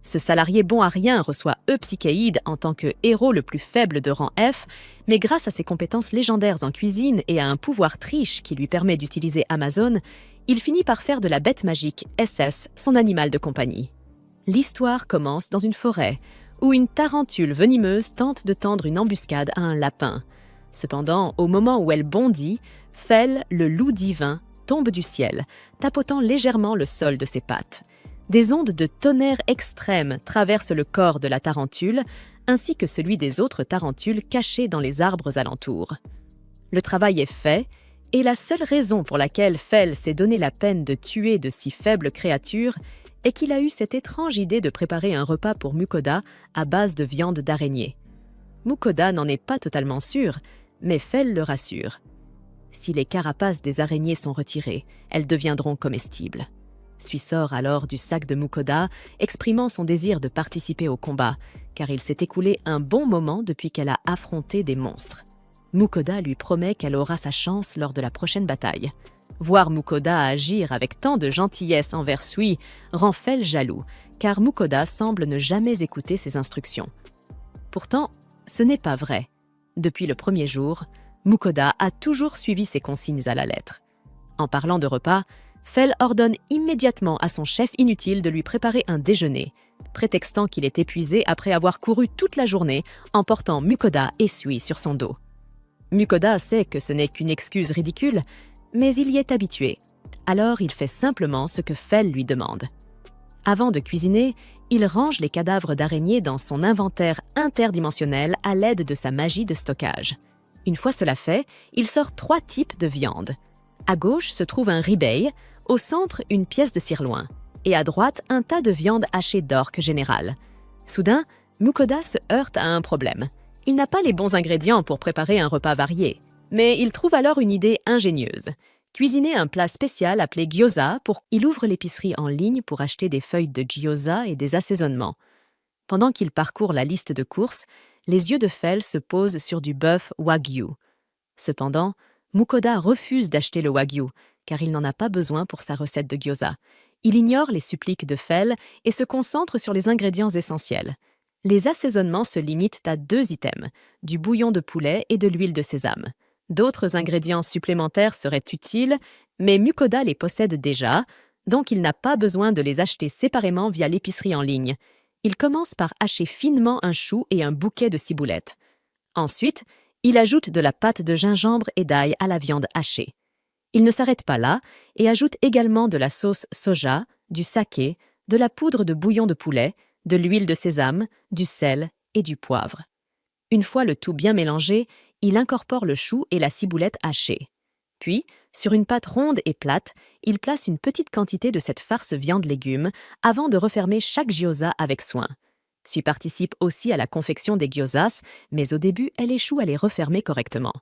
Ce salarié bon à rien reçoit Psychéide en tant que héros le plus faible de rang F, mais grâce à ses compétences légendaires en cuisine et à un pouvoir triche qui lui permet d'utiliser Amazon, il finit par faire de la bête magique SS son animal de compagnie. L'histoire commence dans une forêt, où une tarentule venimeuse tente de tendre une embuscade à un lapin. Cependant, au moment où elle bondit, Fell, le loup divin, tombe du ciel, tapotant légèrement le sol de ses pattes. Des ondes de tonnerre extrême traversent le corps de la tarentule, ainsi que celui des autres tarentules cachées dans les arbres alentours. Le travail est fait, et la seule raison pour laquelle Fell s'est donné la peine de tuer de si faibles créatures est qu'il a eu cette étrange idée de préparer un repas pour Mukoda à base de viande d'araignée. Mukoda n'en est pas totalement sûr, mais Fell le rassure. Si les carapaces des araignées sont retirées, elles deviendront comestibles. Sui sort alors du sac de Mukoda, exprimant son désir de participer au combat, car il s'est écoulé un bon moment depuis qu'elle a affronté des monstres. Mukoda lui promet qu'elle aura sa chance lors de la prochaine bataille. Voir Mukoda agir avec tant de gentillesse envers Sui rend Fell jaloux, car Mukoda semble ne jamais écouter ses instructions. Pourtant, ce n'est pas vrai. Depuis le premier jour, Mukoda a toujours suivi ses consignes à la lettre. En parlant de repas, Fell ordonne immédiatement à son chef inutile de lui préparer un déjeuner, prétextant qu'il est épuisé après avoir couru toute la journée en portant Mukoda et Sui sur son dos. Mukoda sait que ce n'est qu'une excuse ridicule, mais il y est habitué. Alors il fait simplement ce que Fell lui demande. Avant de cuisiner, il range les cadavres d'araignées dans son inventaire interdimensionnel à l'aide de sa magie de stockage. Une fois cela fait, il sort 3 types de viande. À gauche se trouve un ribeye, au centre une pièce de cireloin, et à droite un tas de viande hachée d'orque général. Soudain, Mukoda se heurte à un problème. Il n'a pas les bons ingrédients pour préparer un repas varié, mais il trouve alors une idée ingénieuse. Cuisiner un plat spécial appelé gyoza il ouvre l'épicerie en ligne pour acheter des feuilles de gyoza et des assaisonnements. Pendant qu'il parcourt la liste de courses, les yeux de Fell se posent sur du bœuf wagyu. Cependant, Mukoda refuse d'acheter le wagyu, car il n'en a pas besoin pour sa recette de gyoza. Il ignore les suppliques de Fell et se concentre sur les ingrédients essentiels. Les assaisonnements se limitent à 2 items, du bouillon de poulet et de l'huile de sésame. D'autres ingrédients supplémentaires seraient utiles, mais Mukoda les possède déjà, donc il n'a pas besoin de les acheter séparément via l'épicerie en ligne. Il commence par hacher finement un chou et un bouquet de ciboulettes. Ensuite, il ajoute de la pâte de gingembre et d'ail à la viande hachée. Il ne s'arrête pas là et ajoute également de la sauce soja, du saké, de la poudre de bouillon de poulet, de l'huile de sésame, du sel et du poivre. Une fois le tout bien mélangé, il incorpore le chou et la ciboulette hachée. Puis, sur une pâte ronde et plate, il place une petite quantité de cette farce viande-légumes avant de refermer chaque gyoza avec soin. Sui participe aussi à la confection des gyozas, mais au début, elle échoue à les refermer correctement.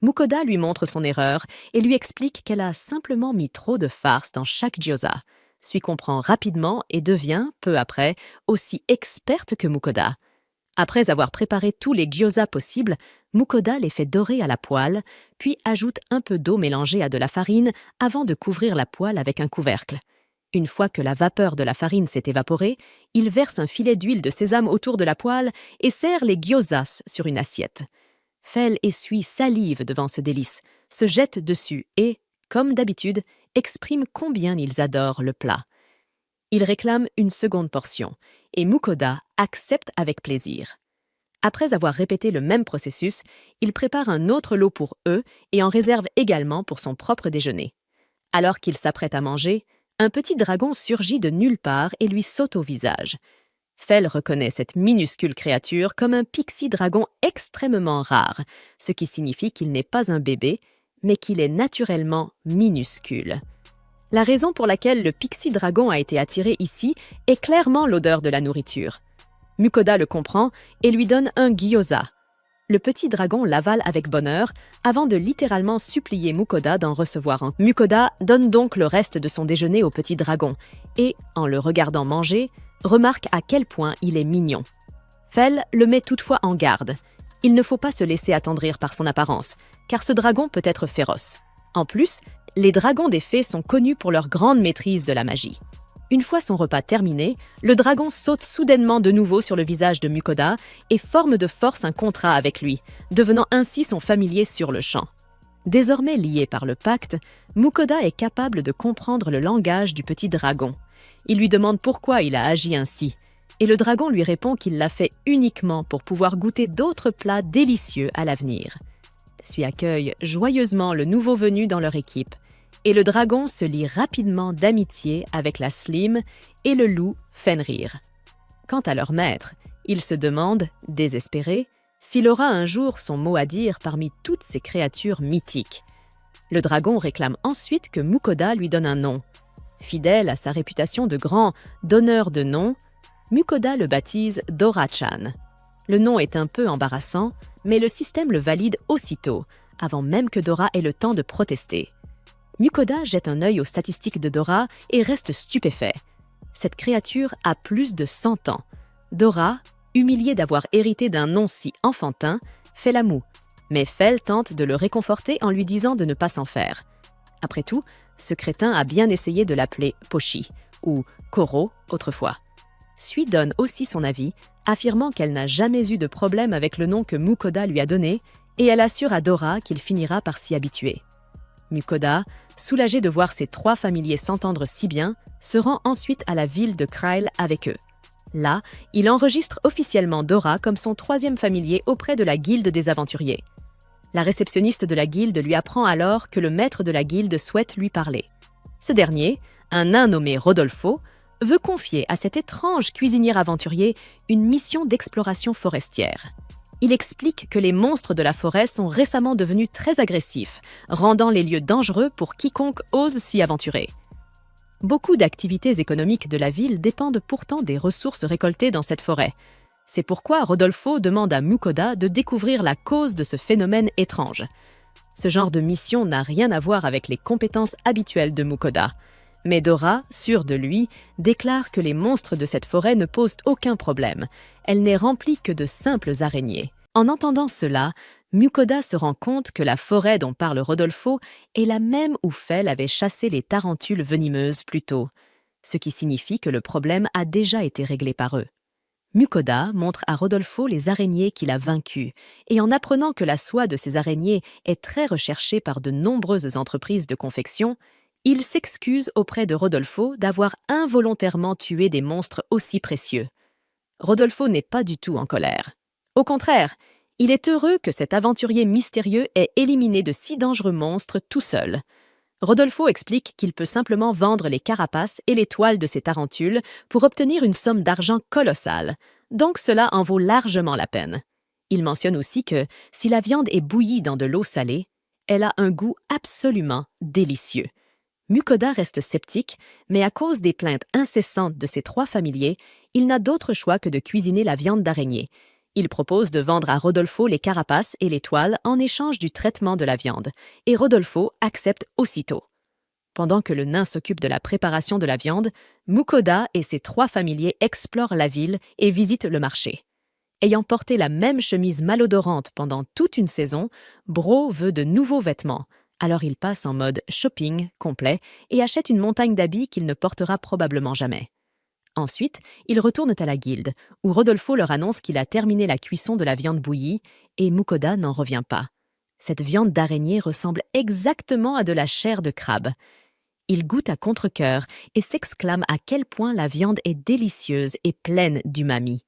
Mukoda lui montre son erreur et lui explique qu'elle a simplement mis trop de farce dans chaque gyoza. Sui comprend rapidement et devient, peu après, aussi experte que Mukoda. Après avoir préparé tous les gyozas possibles, Mukoda les fait dorer à la poêle, puis ajoute un peu d'eau mélangée à de la farine avant de couvrir la poêle avec un couvercle. Une fois que la vapeur de la farine s'est évaporée, il verse un filet d'huile de sésame autour de la poêle et sert les gyozas sur une assiette. Fell et Sui salivent devant ce délice, se jettent dessus et, comme d'habitude, expriment combien ils adorent le plat. Ils réclament une seconde portion, et Mukoda accepte avec plaisir. Après avoir répété le même processus, il prépare un autre lot pour eux et en réserve également pour son propre déjeuner. Alors qu'il s'apprête à manger, un petit dragon surgit de nulle part et lui saute au visage. Fell reconnaît cette minuscule créature comme un pixie dragon extrêmement rare, ce qui signifie qu'il n'est pas un bébé, mais qu'il est naturellement minuscule. La raison pour laquelle le pixie dragon a été attiré ici est clairement l'odeur de la nourriture. Mukoda le comprend et lui donne un gyoza. Le petit dragon l'avale avec bonheur avant de littéralement supplier Mukoda d'en recevoir un. Mukoda donne donc le reste de son déjeuner au petit dragon et, en le regardant manger, remarque à quel point il est mignon. Fell le met toutefois en garde. Il ne faut pas se laisser attendrir par son apparence, car ce dragon peut être féroce. En plus, les dragons des fées sont connus pour leur grande maîtrise de la magie. Une fois son repas terminé, le dragon saute soudainement de nouveau sur le visage de Mukoda et forme de force un contrat avec lui, devenant ainsi son familier sur le champ. Désormais lié par le pacte, Mukoda est capable de comprendre le langage du petit dragon. Il lui demande pourquoi il a agi ainsi, et le dragon lui répond qu'il l'a fait uniquement pour pouvoir goûter d'autres plats délicieux à l'avenir. Celui accueille joyeusement le nouveau venu dans leur équipe, et le dragon se lie rapidement d'amitié avec la Slim et le loup Fenrir. Quant à leur maître, il se demande, désespéré, s'il aura un jour son mot à dire parmi toutes ces créatures mythiques. Le dragon réclame ensuite que Mukoda lui donne un nom. Fidèle à sa réputation de grand donneur de noms, Mukoda le baptise Dora-chan. Le nom est un peu embarrassant, mais le système le valide aussitôt, avant même que Dora ait le temps de protester. Mukoda jette un œil aux statistiques de Dora et reste stupéfait. Cette créature a plus de 100 ans. Dora, humiliée d'avoir hérité d'un nom si enfantin, fait la moue, mais Fel tente de le réconforter en lui disant de ne pas s'en faire. Après tout, ce crétin a bien essayé de l'appeler Pochi, ou Koro autrefois. Sui donne aussi son avis, affirmant qu'elle n'a jamais eu de problème avec le nom que Mukoda lui a donné, et elle assure à Dora qu'il finira par s'y habituer. Mukoda, soulagé de voir ses 3 familiers s'entendre si bien, se rend ensuite à la ville de Krail avec eux. Là, il enregistre officiellement Dora comme son 3e familier auprès de la guilde des aventuriers. La réceptionniste de la guilde lui apprend alors que le maître de la guilde souhaite lui parler. Ce dernier, un nain nommé Rodolfo, veut confier à cet étrange cuisinier aventurier une mission d'exploration forestière. Il explique que les monstres de la forêt sont récemment devenus très agressifs, rendant les lieux dangereux pour quiconque ose s'y aventurer. Beaucoup d'activités économiques de la ville dépendent pourtant des ressources récoltées dans cette forêt. C'est pourquoi Rodolfo demande à Mukoda de découvrir la cause de ce phénomène étrange. Ce genre de mission n'a rien à voir avec les compétences habituelles de Mukoda. Mais Dora, sûre de lui, déclare que les monstres de cette forêt ne posent aucun problème. Elle n'est remplie que de simples araignées. En entendant cela, Mukoda se rend compte que la forêt dont parle Rodolfo est la même où Fel avait chassé les tarentules venimeuses plus tôt, ce qui signifie que le problème a déjà été réglé par eux. Mukoda montre à Rodolfo les araignées qu'il a vaincues, et en apprenant que la soie de ces araignées est très recherchée par de nombreuses entreprises de confection, il s'excuse auprès de Rodolfo d'avoir involontairement tué des monstres aussi précieux. Rodolfo n'est pas du tout en colère. Au contraire, il est heureux que cet aventurier mystérieux ait éliminé de si dangereux monstres tout seul. Rodolfo explique qu'il peut simplement vendre les carapaces et les toiles de ces tarentules pour obtenir une somme d'argent colossale, donc cela en vaut largement la peine. Il mentionne aussi que, si la viande est bouillie dans de l'eau salée, elle a un goût absolument délicieux. Mukoda reste sceptique, mais à cause des plaintes incessantes de ses 3 familiers, il n'a d'autre choix que de cuisiner la viande d'araignée. Il propose de vendre à Rodolfo les carapaces et les toiles en échange du traitement de la viande, et Rodolfo accepte aussitôt. Pendant que le nain s'occupe de la préparation de la viande, Mukoda et ses 3 familiers explorent la ville et visitent le marché. Ayant porté la même chemise malodorante pendant toute une saison, Bro veut de nouveaux vêtements. Alors il passe en mode shopping complet et achète une montagne d'habits qu'il ne portera probablement jamais. Ensuite, ils retournent à la guilde, où Rodolfo leur annonce qu'il a terminé la cuisson de la viande bouillie et Mukoda n'en revient pas. Cette viande d'araignée ressemble exactement à de la chair de crabe. Il goûte à contre-cœur et s'exclame à quel point la viande est délicieuse et pleine d'umami.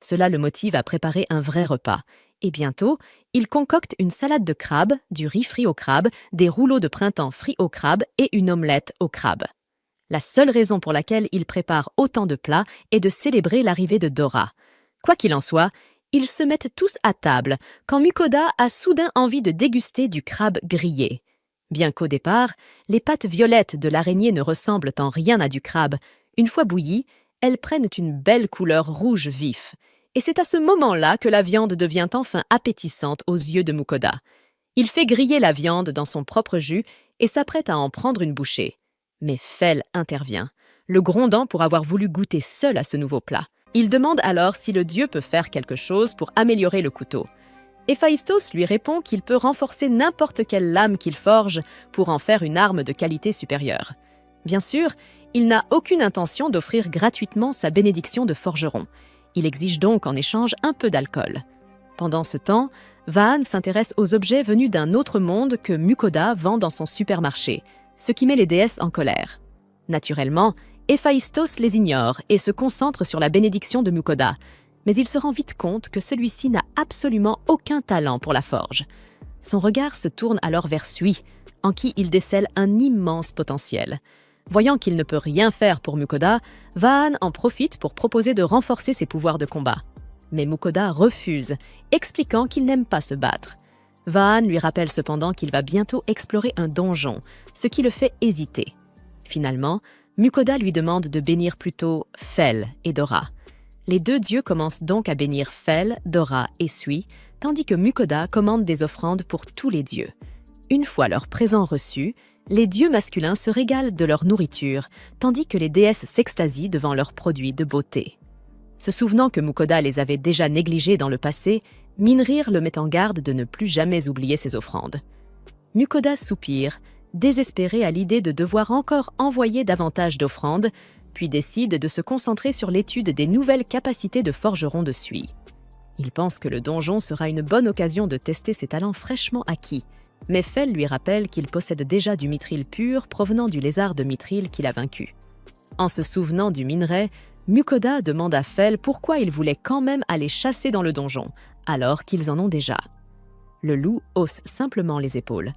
Cela le motive à préparer un vrai repas. Et bientôt, il concocte une salade de crabe, du riz frit au crabe, des rouleaux de printemps frits au crabe et une omelette au crabe. La seule raison pour laquelle il prépare autant de plats est de célébrer l'arrivée de Dora. Quoi qu'il en soit, ils se mettent tous à table quand Mukoda a soudain envie de déguster du crabe grillé. Bien qu'au départ, les pattes violettes de l'araignée ne ressemblent en rien à du crabe, une fois bouillies, elles prennent une belle couleur rouge vif. Et c'est à ce moment-là que la viande devient enfin appétissante aux yeux de Mukoda. Il fait griller la viande dans son propre jus et s'apprête à en prendre une bouchée. Mais Fel intervient, le grondant pour avoir voulu goûter seul à ce nouveau plat. Il demande alors si le dieu peut faire quelque chose pour améliorer le couteau. Héphaïstos lui répond qu'il peut renforcer n'importe quelle lame qu'il forge pour en faire une arme de qualité supérieure. Bien sûr, il n'a aucune intention d'offrir gratuitement sa bénédiction de forgeron. Il exige donc en échange un peu d'alcool. Pendant ce temps, Vahana s'intéresse aux objets venus d'un autre monde que Mukoda vend dans son supermarché, ce qui met les déesses en colère. Naturellement, Héphaïstos les ignore et se concentre sur la bénédiction de Mukoda, mais il se rend vite compte que celui-ci n'a absolument aucun talent pour la forge. Son regard se tourne alors vers Sui, en qui il décèle un immense potentiel. Voyant qu'il ne peut rien faire pour Mukoda, Vahana en profite pour proposer de renforcer ses pouvoirs de combat. Mais Mukoda refuse, expliquant qu'il n'aime pas se battre. Vahana lui rappelle cependant qu'il va bientôt explorer un donjon, ce qui le fait hésiter. Finalement, Mukoda lui demande de bénir plutôt Fel et Dora. Les deux dieux commencent donc à bénir Fel, Dora et Sui, tandis que Mukoda commande des offrandes pour tous les dieux. Une fois leurs présents reçus, les dieux masculins se régalent de leur nourriture, tandis que les déesses s'extasient devant leurs produits de beauté. Se souvenant que Mukoda les avait déjà négligés dans le passé, Minrir le met en garde de ne plus jamais oublier ses offrandes. Mukoda soupire, désespéré à l'idée de devoir encore envoyer davantage d'offrandes, puis décide de se concentrer sur l'étude des nouvelles capacités de forgeron de Sui. Il pense que le donjon sera une bonne occasion de tester ses talents fraîchement acquis, mais Fel lui rappelle qu'il possède déjà du mithril pur provenant du lézard de mithril qu'il a vaincu. En se souvenant du minerai, Mukoda demande à Fel pourquoi il voulait quand même aller chasser dans le donjon, alors qu'ils en ont déjà. Le loup hausse simplement les épaules.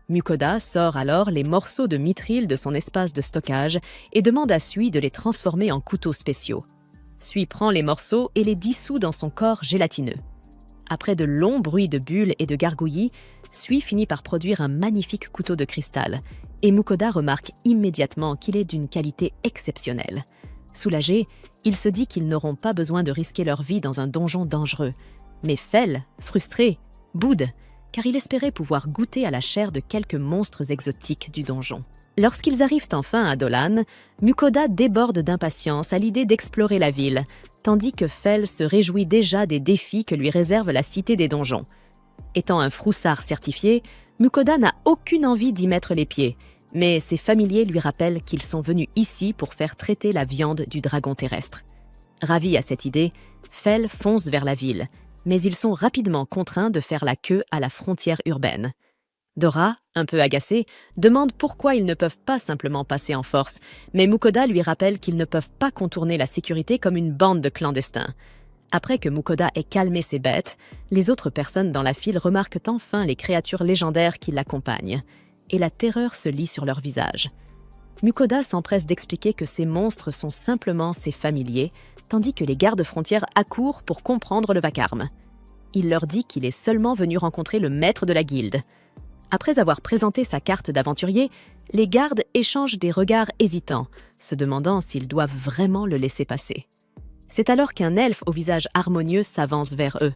Mukoda sort alors les morceaux de mithril de son espace de stockage et demande à Sui de les transformer en couteaux spéciaux. Sui prend les morceaux et les dissout dans son corps gélatineux. Après de longs bruits de bulles et de gargouillis, Sui finit par produire un magnifique couteau de cristal, et Mukoda remarque immédiatement qu'il est d'une qualité exceptionnelle. Soulagé, il se dit qu'ils n'auront pas besoin de risquer leur vie dans un donjon dangereux. Mais Fel, frustré, boude, car il espérait pouvoir goûter à la chair de quelques monstres exotiques du donjon. Lorsqu'ils arrivent enfin à Dolan, Mukoda déborde d'impatience à l'idée d'explorer la ville, tandis que Fel se réjouit déjà des défis que lui réserve la cité des donjons. Étant un froussard certifié, Mukoda n'a aucune envie d'y mettre les pieds, mais ses familiers lui rappellent qu'ils sont venus ici pour faire traiter la viande du dragon terrestre. Ravi à cette idée, Fel fonce vers la ville, mais ils sont rapidement contraints de faire la queue à la frontière urbaine. Dora, un peu agacée, demande pourquoi ils ne peuvent pas simplement passer en force, mais Mukoda lui rappelle qu'ils ne peuvent pas contourner la sécurité comme une bande de clandestins. Après que Mukoda ait calmé ses bêtes, les autres personnes dans la file remarquent enfin les créatures légendaires qui l'accompagnent, et la terreur se lit sur leur visage. Mukoda s'empresse d'expliquer que ces monstres sont simplement ses familiers, tandis que les gardes-frontières accourent pour comprendre le vacarme. Il leur dit qu'il est seulement venu rencontrer le maître de la guilde. Après avoir présenté sa carte d'aventurier, les gardes échangent des regards hésitants, se demandant s'ils doivent vraiment le laisser passer. C'est alors qu'un elfe au visage harmonieux s'avance vers eux.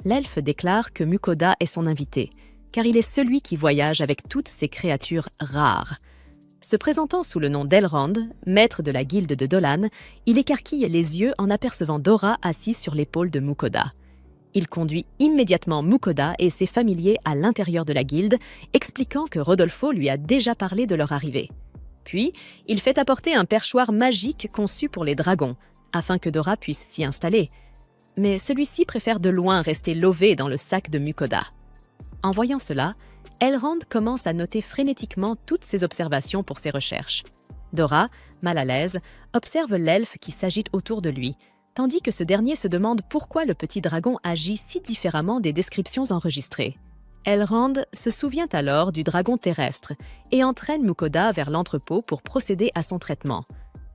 L'elfe déclare que Mukoda est son invité, car il est celui qui voyage avec toutes ces créatures rares. Se présentant sous le nom d'Elrond, maître de la guilde de Dolan, il écarquille les yeux en apercevant Dora assise sur l'épaule de Mukoda. Il conduit immédiatement Mukoda et ses familiers à l'intérieur de la guilde, expliquant que Rodolfo lui a déjà parlé de leur arrivée. Puis, il fait apporter un perchoir magique conçu pour les dragons, afin que Dora puisse s'y installer. Mais celui-ci préfère de loin rester lové dans le sac de Mukoda. En voyant cela, Elrond commence à noter frénétiquement toutes ses observations pour ses recherches. Dora, mal à l'aise, observe l'elfe qui s'agite autour de lui, tandis que ce dernier se demande pourquoi le petit dragon agit si différemment des descriptions enregistrées. Elrond se souvient alors du dragon terrestre et entraîne Mukoda vers l'entrepôt pour procéder à son traitement.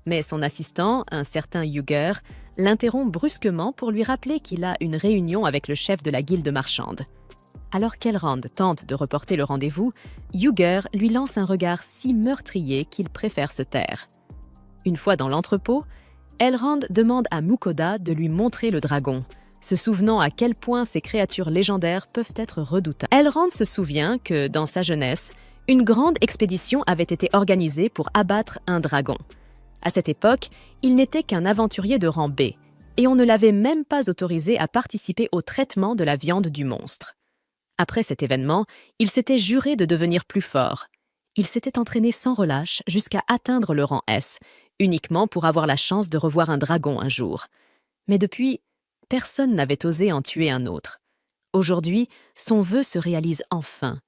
Mais son assistant, un certain Yuger, l'interrompt brusquement pour lui rappeler qu'il a une réunion avec le chef de la guilde marchande. Alors qu'Elrond tente de reporter le rendez-vous, Yuger lui lance un regard si meurtrier qu'il préfère se taire. Une fois dans l'entrepôt, Elrond demande à Mukoda de lui montrer le dragon, se souvenant à quel point ces créatures légendaires peuvent être redoutables. Elrond se souvient que, dans sa jeunesse, une grande expédition avait été organisée pour abattre un dragon. À cette époque, il n'était qu'un aventurier de rang B, et on ne l'avait même pas autorisé à participer au traitement de la viande du monstre. Après cet événement, il s'était juré de devenir plus fort. Il s'était entraîné sans relâche jusqu'à atteindre le rang S, uniquement pour avoir la chance de revoir un dragon un jour. Mais depuis, personne n'avait osé en tuer un autre. Aujourd'hui, son vœu se réalise enfin.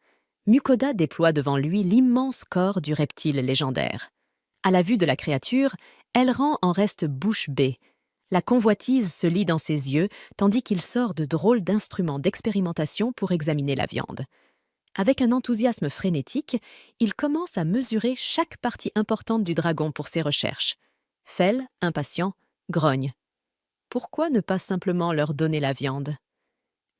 Mukoda déploie devant lui l'immense corps du reptile légendaire. À la vue de la créature, Elrond en reste bouche bée. La convoitise se lit dans ses yeux, tandis qu'il sort de drôles d'instruments d'expérimentation pour examiner la viande. Avec un enthousiasme frénétique, il commence à mesurer chaque partie importante du dragon pour ses recherches. Fell, impatient, grogne. Pourquoi ne pas simplement leur donner la viande?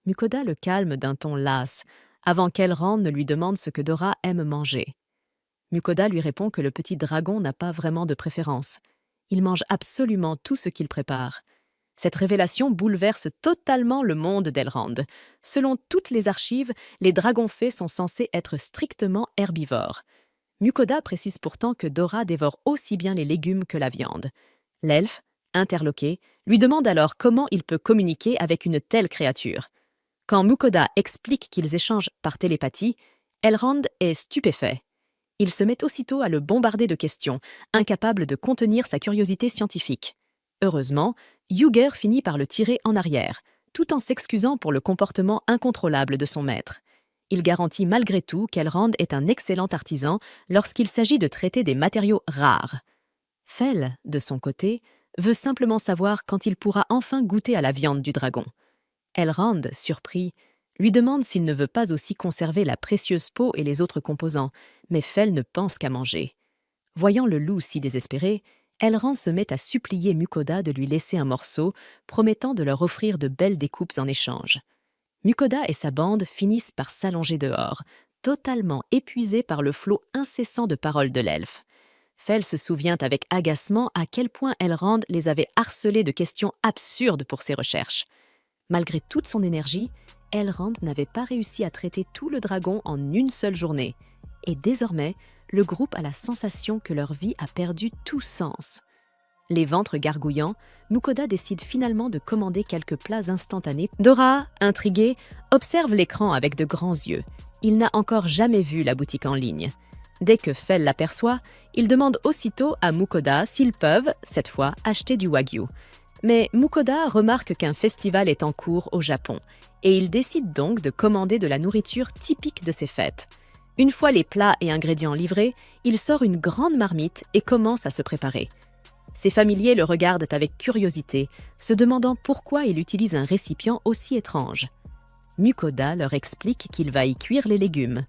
Mukoda le calme d'un ton las, avant qu'Elrond ne lui demande ce que Dora aime manger. Mukoda lui répond que le petit dragon n'a pas vraiment de préférence. Il mange absolument tout ce qu'il prépare. Cette révélation bouleverse totalement le monde d'Elrond. Selon toutes les archives, les dragons fées sont censés être strictement herbivores. Mukoda précise pourtant que Dora dévore aussi bien les légumes que la viande. L'elfe, interloqué, lui demande alors comment il peut communiquer avec une telle créature. Quand Mukoda explique qu'ils échangent par télépathie, Elrond est stupéfait. Il se met aussitôt à le bombarder de questions, incapable de contenir sa curiosité scientifique. Heureusement, Yugger finit par le tirer en arrière, tout en s'excusant pour le comportement incontrôlable de son maître. Il garantit malgré tout qu'Elrond est un excellent artisan lorsqu'il s'agit de traiter des matériaux rares. Fell, de son côté, veut simplement savoir quand il pourra enfin goûter à la viande du dragon. Elrond, surpris, lui demande s'il ne veut pas aussi conserver la précieuse peau et les autres composants, mais Fell ne pense qu'à manger. Voyant le loup si désespéré, Elrond se met à supplier Mukoda de lui laisser un morceau, promettant de leur offrir de belles découpes en échange. Mukoda et sa bande finissent par s'allonger dehors, totalement épuisés par le flot incessant de paroles de l'elfe. Fell se souvient avec agacement à quel point Elrond les avait harcelés de questions absurdes pour ses recherches. Malgré toute son énergie, Elrond n'avait pas réussi à traiter tout le dragon en une seule journée. Et désormais, le groupe a la sensation que leur vie a perdu tout sens. Les ventres gargouillants, Mukoda décide finalement de commander quelques plats instantanés. Dora, intriguée, observe l'écran avec de grands yeux. Il n'a encore jamais vu la boutique en ligne. Dès que Fell l'aperçoit, il demande aussitôt à Mukoda s'ils peuvent, cette fois, acheter du wagyu. Mais Mukoda remarque qu'un festival est en cours au Japon, et il décide donc de commander de la nourriture typique de ces fêtes. Une fois les plats et ingrédients livrés, il sort une grande marmite et commence à se préparer. Ses familiers le regardent avec curiosité, se demandant pourquoi il utilise un récipient aussi étrange. Mukoda leur explique qu'il va y cuire les légumes.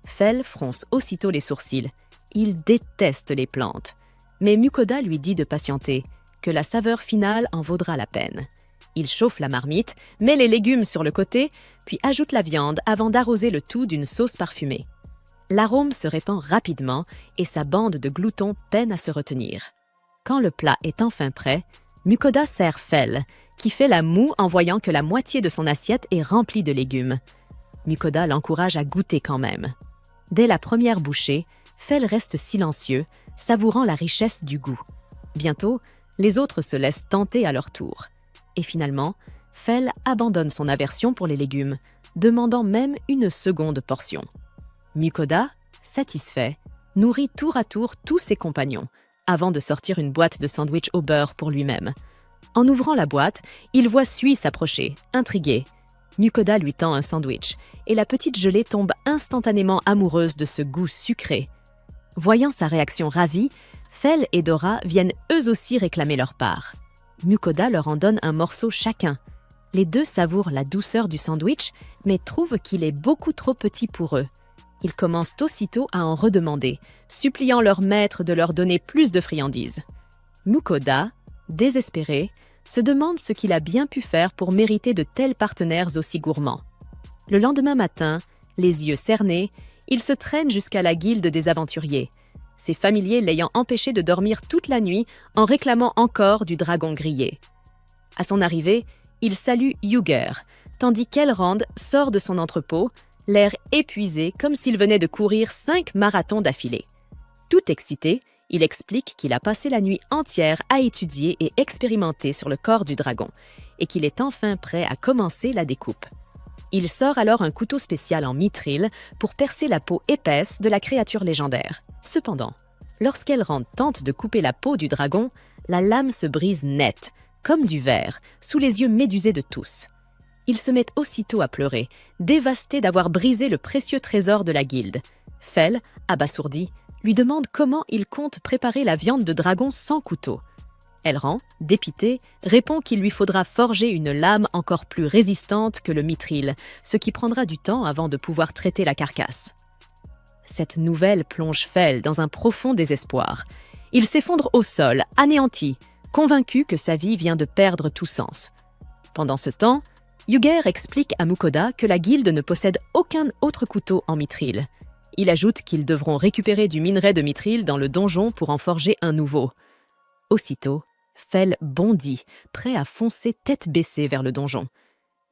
Fell fronce aussitôt les sourcils. Il déteste les plantes. Mais Mukoda lui dit de patienter, que la saveur finale en vaudra la peine. Il chauffe la marmite, met les légumes sur le côté, puis ajoute la viande avant d'arroser le tout d'une sauce parfumée. L'arôme se répand rapidement et sa bande de gloutons peine à se retenir. Quand le plat est enfin prêt, Mukoda sert Fell, qui fait la moue en voyant que la moitié de son assiette est remplie de légumes. Mukoda l'encourage à goûter quand même. Dès la première bouchée, Fell reste silencieux, savourant la richesse du goût. Bientôt, les autres se laissent tenter à leur tour. Et finalement, Fell abandonne son aversion pour les légumes, demandant même une seconde portion. Mukoda, satisfait, nourrit tour à tour tous ses compagnons, avant de sortir une boîte de sandwich au beurre pour lui-même. En ouvrant la boîte, il voit Sui s'approcher, intrigué. Mukoda lui tend un sandwich, et la petite gelée tombe instantanément amoureuse de ce goût sucré. Voyant sa réaction ravie, Fell et Dora viennent eux aussi réclamer leur part. Mukoda leur en donne un morceau chacun. Les deux savourent la douceur du sandwich, mais trouvent qu'il est beaucoup trop petit pour eux. Ils commencent aussitôt à en redemander, suppliant leur maître de leur donner plus de friandises. Mukoda, désespéré, se demande ce qu'il a bien pu faire pour mériter de tels partenaires aussi gourmands. Le lendemain matin, les yeux cernés, il se traîne jusqu'à la guilde des aventuriers, ses familiers l'ayant empêché de dormir toute la nuit en réclamant encore du dragon grillé. À son arrivée, il salue Yugger, tandis qu'Elrond sort de son entrepôt, l'air épuisé comme s'il venait de courir 5 marathons d'affilée. Tout excité, il explique qu'il a passé la nuit entière à étudier et expérimenter sur le corps du dragon et qu'il est enfin prêt à commencer la découpe. Il sort alors un couteau spécial en mithril pour percer la peau épaisse de la créature légendaire. Cependant, lorsqu'Elrond tente de couper la peau du dragon, la lame se brise net, comme du verre, sous les yeux médusés de tous. Ils se mettent aussitôt à pleurer, dévastés d'avoir brisé le précieux trésor de la guilde. Fel, abasourdi, lui demande comment il compte préparer la viande de dragon sans couteau. Elrond, dépité, répond qu'il lui faudra forger une lame encore plus résistante que le mithril, ce qui prendra du temps avant de pouvoir traiter la carcasse. Cette nouvelle plonge Fel dans un profond désespoir. Il s'effondre au sol, anéanti, convaincu que sa vie vient de perdre tout sens. Pendant ce temps, Yugger explique à Mukoda que la guilde ne possède aucun autre couteau en mithril. Il ajoute qu'ils devront récupérer du minerai de mithril dans le donjon pour en forger un nouveau. Aussitôt, Fel bondit, prêt à foncer tête baissée vers le donjon.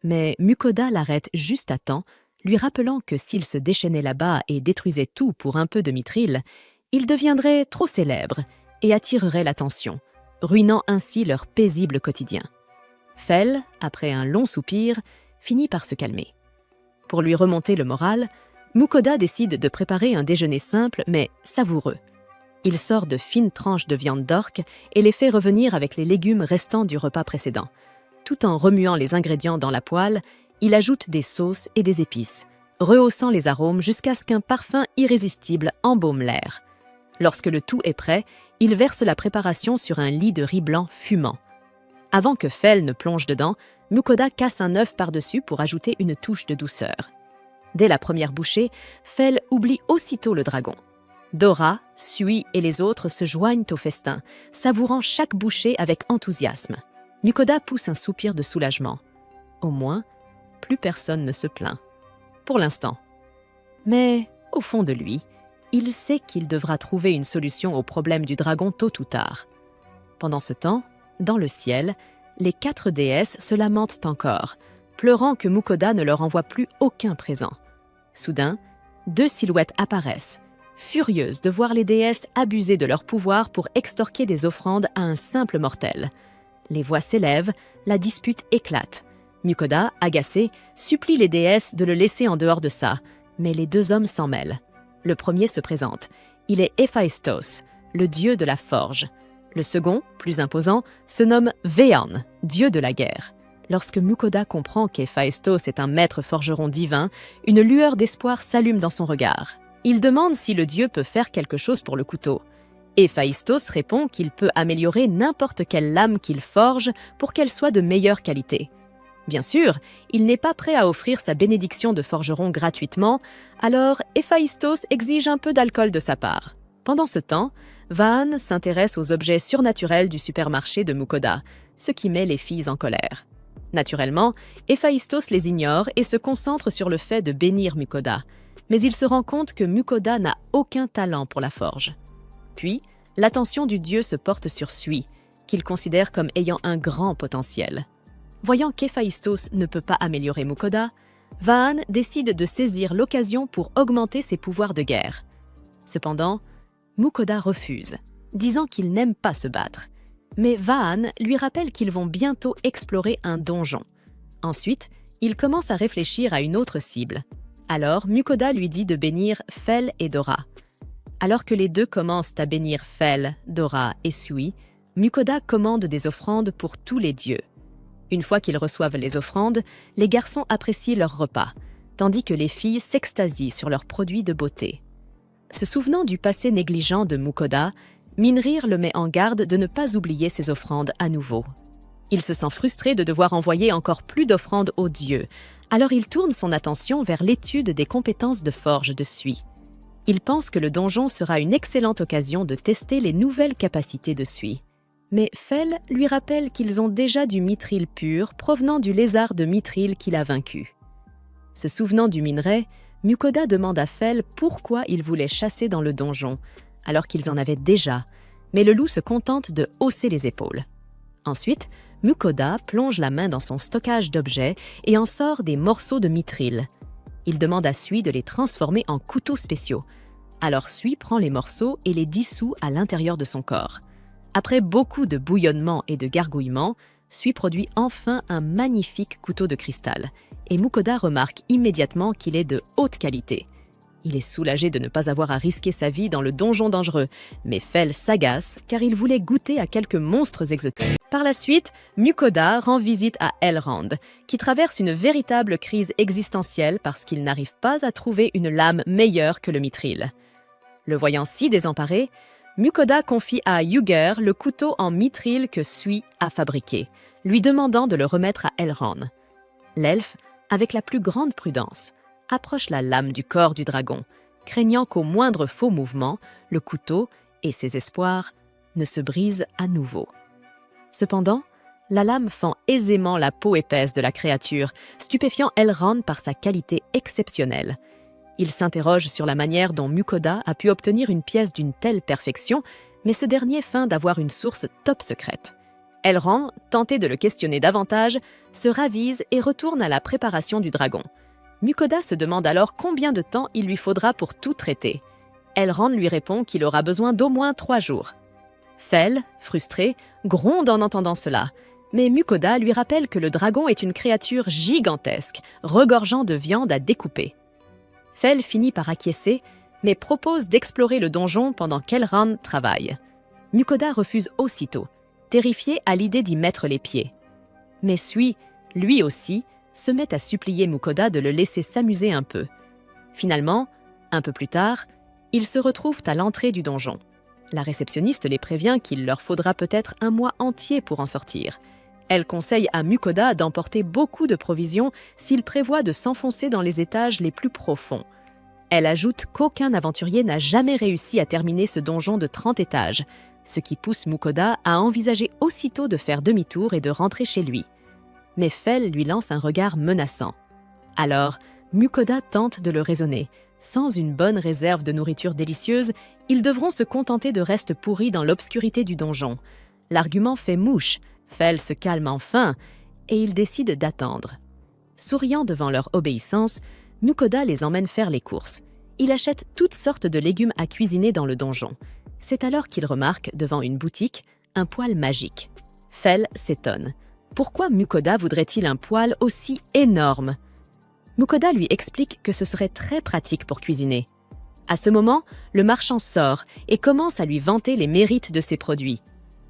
Mais Mukoda l'arrête juste à temps, lui rappelant que s'il se déchaînait là-bas et détruisait tout pour un peu de mithril, il deviendrait trop célèbre et attirerait l'attention, ruinant ainsi leur paisible quotidien. Fel, après un long soupir, finit par se calmer. Pour lui remonter le moral, Mukoda décide de préparer un déjeuner simple mais savoureux. Il sort de fines tranches de viande d'orque et les fait revenir avec les légumes restants du repas précédent. Tout en remuant les ingrédients dans la poêle, il ajoute des sauces et des épices, rehaussant les arômes jusqu'à ce qu'un parfum irrésistible embaume l'air. Lorsque le tout est prêt, il verse la préparation sur un lit de riz blanc fumant. Avant que Fel ne plonge dedans, Mukoda casse un œuf par-dessus pour ajouter une touche de douceur. Dès la première bouchée, Fel oublie aussitôt le dragon. Dora, Sui et les autres se joignent au festin, savourant chaque bouchée avec enthousiasme. Mukoda pousse un soupir de soulagement. Au moins, plus personne ne se plaint. Pour l'instant. Mais, au fond de lui, il sait qu'il devra trouver une solution au problème du dragon tôt ou tard. Pendant ce temps, dans le ciel, les 4 déesses se lamentent encore, pleurant que Mukoda ne leur envoie plus aucun présent. Soudain, 2 silhouettes apparaissent, furieuses de voir les déesses abuser de leur pouvoir pour extorquer des offrandes à un simple mortel. Les voix s'élèvent, la dispute éclate. Mukoda, agacé, supplie les déesses de le laisser en dehors de ça, mais les 2 hommes s'en mêlent. Le premier se présente. Il est Héphaïstos, le dieu de la forge. Le second, plus imposant, se nomme Vean, dieu de la guerre. Lorsque Mukoda comprend qu'Héphaïstos est un maître forgeron divin, une lueur d'espoir s'allume dans son regard. Il demande si le dieu peut faire quelque chose pour le couteau. Héphaïstos répond qu'il peut améliorer n'importe quelle lame qu'il forge pour qu'elle soit de meilleure qualité. Bien sûr, il n'est pas prêt à offrir sa bénédiction de forgeron gratuitement, alors Héphaïstos exige un peu d'alcool de sa part. Pendant ce temps, Vaan s'intéresse aux objets surnaturels du supermarché de Mukoda, ce qui met les filles en colère. Naturellement, Héphaïstos les ignore et se concentre sur le fait de bénir Mukoda, mais il se rend compte que Mukoda n'a aucun talent pour la forge. Puis, l'attention du dieu se porte sur Sui, qu'il considère comme ayant un grand potentiel. Voyant qu'Héphaïstos ne peut pas améliorer Mukoda, Vaan décide de saisir l'occasion pour augmenter ses pouvoirs de guerre. Cependant, Mukoda refuse, disant qu'il n'aime pas se battre. Mais Vaan lui rappelle qu'ils vont bientôt explorer un donjon. Ensuite, il commence à réfléchir à une autre cible. Alors, Mukoda lui dit de bénir Fel et Dora. Alors que les deux commencent à bénir Fel, Dora et Sui, Mukoda commande des offrandes pour tous les dieux. Une fois qu'ils reçoivent les offrandes, les garçons apprécient leur repas, tandis que les filles s'extasient sur leurs produits de beauté. Se souvenant du passé négligent de Mukoda, Minrir le met en garde de ne pas oublier ses offrandes à nouveau. Il se sent frustré de devoir envoyer encore plus d'offrandes aux dieux, alors il tourne son attention vers l'étude des compétences de forge de Sui. Il pense que le donjon sera une excellente occasion de tester les nouvelles capacités de Sui. Mais Fel lui rappelle qu'ils ont déjà du mithril pur provenant du lézard de mithril qu'il a vaincu. Se souvenant du minerai, Mukoda demande à Fel pourquoi il voulait chasser dans le donjon, alors qu'ils en avaient déjà, mais le loup se contente de hausser les épaules. Ensuite, Mukoda plonge la main dans son stockage d'objets et en sort des morceaux de mithril. Il demande à Sui de les transformer en couteaux spéciaux. Alors Sui prend les morceaux et les dissout à l'intérieur de son corps. Après beaucoup de bouillonnement et de gargouillement, Sui produit enfin un magnifique couteau de cristal et Mukoda remarque immédiatement qu'il est de haute qualité. Il est soulagé de ne pas avoir à risquer sa vie dans le donjon dangereux, mais Fell s'agace car il voulait goûter à quelques monstres exotiques. Par la suite, Mukoda rend visite à Elrond, qui traverse une véritable crise existentielle parce qu'il n'arrive pas à trouver une lame meilleure que le mithril. Le voyant si désemparé, Mukoda confie à Yugger le couteau en mithril que Sui a fabriqué, lui demandant de le remettre à Elrond. L'elfe, avec la plus grande prudence, approche la lame du corps du dragon, craignant qu'au moindre faux mouvement, le couteau et ses espoirs ne se brisent à nouveau. Cependant, la lame fend aisément la peau épaisse de la créature, stupéfiant Elrond par sa qualité exceptionnelle. Il s'interroge sur la manière dont Mukoda a pu obtenir une pièce d'une telle perfection, mais ce dernier feint d'avoir une source top secrète. Elrond, tenté de le questionner davantage, se ravise et retourne à la préparation du dragon. Mukoda se demande alors combien de temps il lui faudra pour tout traiter. Elrond lui répond qu'il aura besoin d'au moins 3 jours. Fell, frustré, gronde en entendant cela, mais Mukoda lui rappelle que le dragon est une créature gigantesque, regorgeant de viande à découper. Fell finit par acquiescer, mais propose d'explorer le donjon pendant qu'Elrond travaille. Mukoda refuse aussitôt, terrifié à l'idée d'y mettre les pieds. Mais Sui, lui aussi, se met à supplier Mukoda de le laisser s'amuser un peu. Finalement, un peu plus tard, ils se retrouvent à l'entrée du donjon. La réceptionniste les prévient qu'il leur faudra peut-être un mois entier pour en sortir. Elle conseille à Mukoda d'emporter beaucoup de provisions s'il prévoit de s'enfoncer dans les étages les plus profonds. Elle ajoute qu'aucun aventurier n'a jamais réussi à terminer ce donjon de 30 étages, ce qui pousse Mukoda à envisager aussitôt de faire demi-tour et de rentrer chez lui. Mais Fell lui lance un regard menaçant. Alors, Mukoda tente de le raisonner. Sans une bonne réserve de nourriture délicieuse, ils devront se contenter de restes pourris dans l'obscurité du donjon. L'argument fait mouche, Fell se calme enfin, et ils décident d'attendre. Souriant devant leur obéissance, Mukoda les emmène faire les courses. Il achète toutes sortes de légumes à cuisiner dans le donjon. C'est alors qu'il remarque, devant une boutique, un poêle magique. Fell s'étonne. Pourquoi Mukoda voudrait-il un poêle aussi énorme ? Mukoda lui explique que ce serait très pratique pour cuisiner. À ce moment, le marchand sort et commence à lui vanter les mérites de ses produits.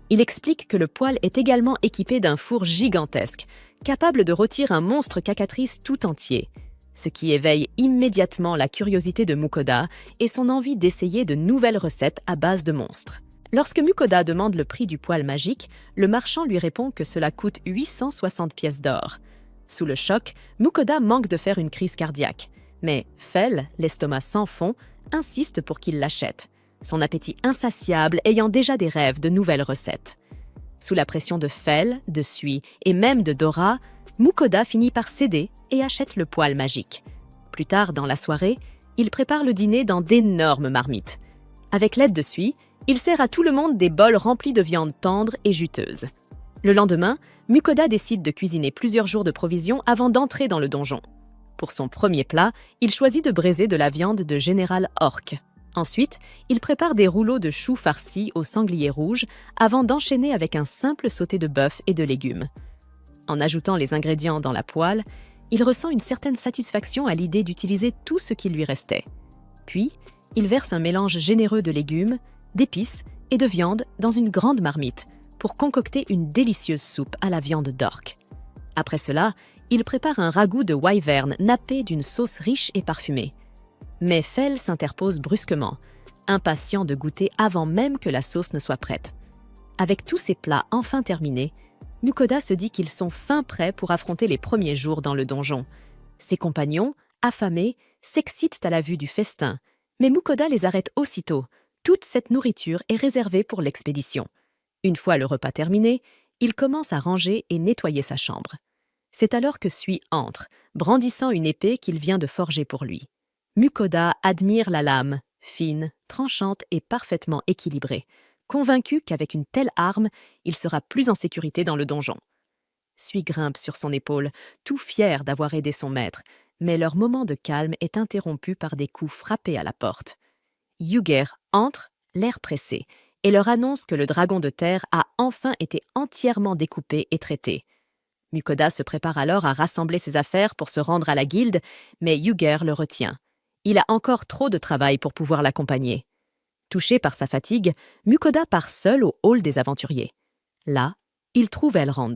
Il explique que le poêle est également équipé d'un four gigantesque, capable de rôtir un monstre cacatrice tout entier, ce qui éveille immédiatement la curiosité de Mukoda et son envie d'essayer de nouvelles recettes à base de monstres. Lorsque Mukoda demande le prix du poêle magique, le marchand lui répond que cela coûte 860 pièces d'or. Sous le choc, Mukoda manque de faire une crise cardiaque. Mais Fell, l'estomac sans fond, insiste pour qu'il l'achète, son appétit insatiable ayant déjà des rêves de nouvelles recettes. Sous la pression de Fell, de Sui et même de Dora, Mukoda finit par céder et achète le poêle magique. Plus tard dans la soirée, il prépare le dîner dans d'énormes marmites. Avec l'aide de Sui, il sert à tout le monde des bols remplis de viande tendre et juteuse. Le lendemain, Mukoda décide de cuisiner plusieurs jours de provisions avant d'entrer dans le donjon. Pour son premier plat, il choisit de braiser de la viande de Général Orc. Ensuite, il prépare des rouleaux de choux farcis au sanglier rouge avant d'enchaîner avec un simple sauté de bœuf et de légumes. En ajoutant les ingrédients dans la poêle, il ressent une certaine satisfaction à l'idée d'utiliser tout ce qui lui restait. Puis, il verse un mélange généreux de légumes, d'épices et de viande dans une grande marmite pour concocter une délicieuse soupe à la viande d'orque. Après cela, il prépare un ragoût de wyvern nappé d'une sauce riche et parfumée. Mais Fell s'interpose brusquement, impatient de goûter avant même que la sauce ne soit prête. Avec tous ces plats enfin terminés, Mukoda se dit qu'ils sont fin prêts pour affronter les premiers jours dans le donjon. Ses compagnons, affamés, s'excitent à la vue du festin, mais Mukoda les arrête aussitôt. Toute cette nourriture est réservée pour l'expédition. Une fois le repas terminé, il commence à ranger et nettoyer sa chambre. C'est alors que Sui entre, brandissant une épée qu'il vient de forger pour lui. Mukoda admire la lame, fine, tranchante et parfaitement équilibrée, convaincu qu'avec une telle arme, il sera plus en sécurité dans le donjon. Sui grimpe sur son épaule, tout fier d'avoir aidé son maître, mais leur moment de calme est interrompu par des coups frappés à la porte. Yugger entre, l'air pressé, et leur annonce que le dragon de terre a enfin été entièrement découpé et traité. Mukoda se prépare alors à rassembler ses affaires pour se rendre à la guilde, mais Yuger le retient. Il a encore trop de travail pour pouvoir l'accompagner. Touché par sa fatigue, Mukoda part seul au hall des aventuriers. Là, il trouve Elrond,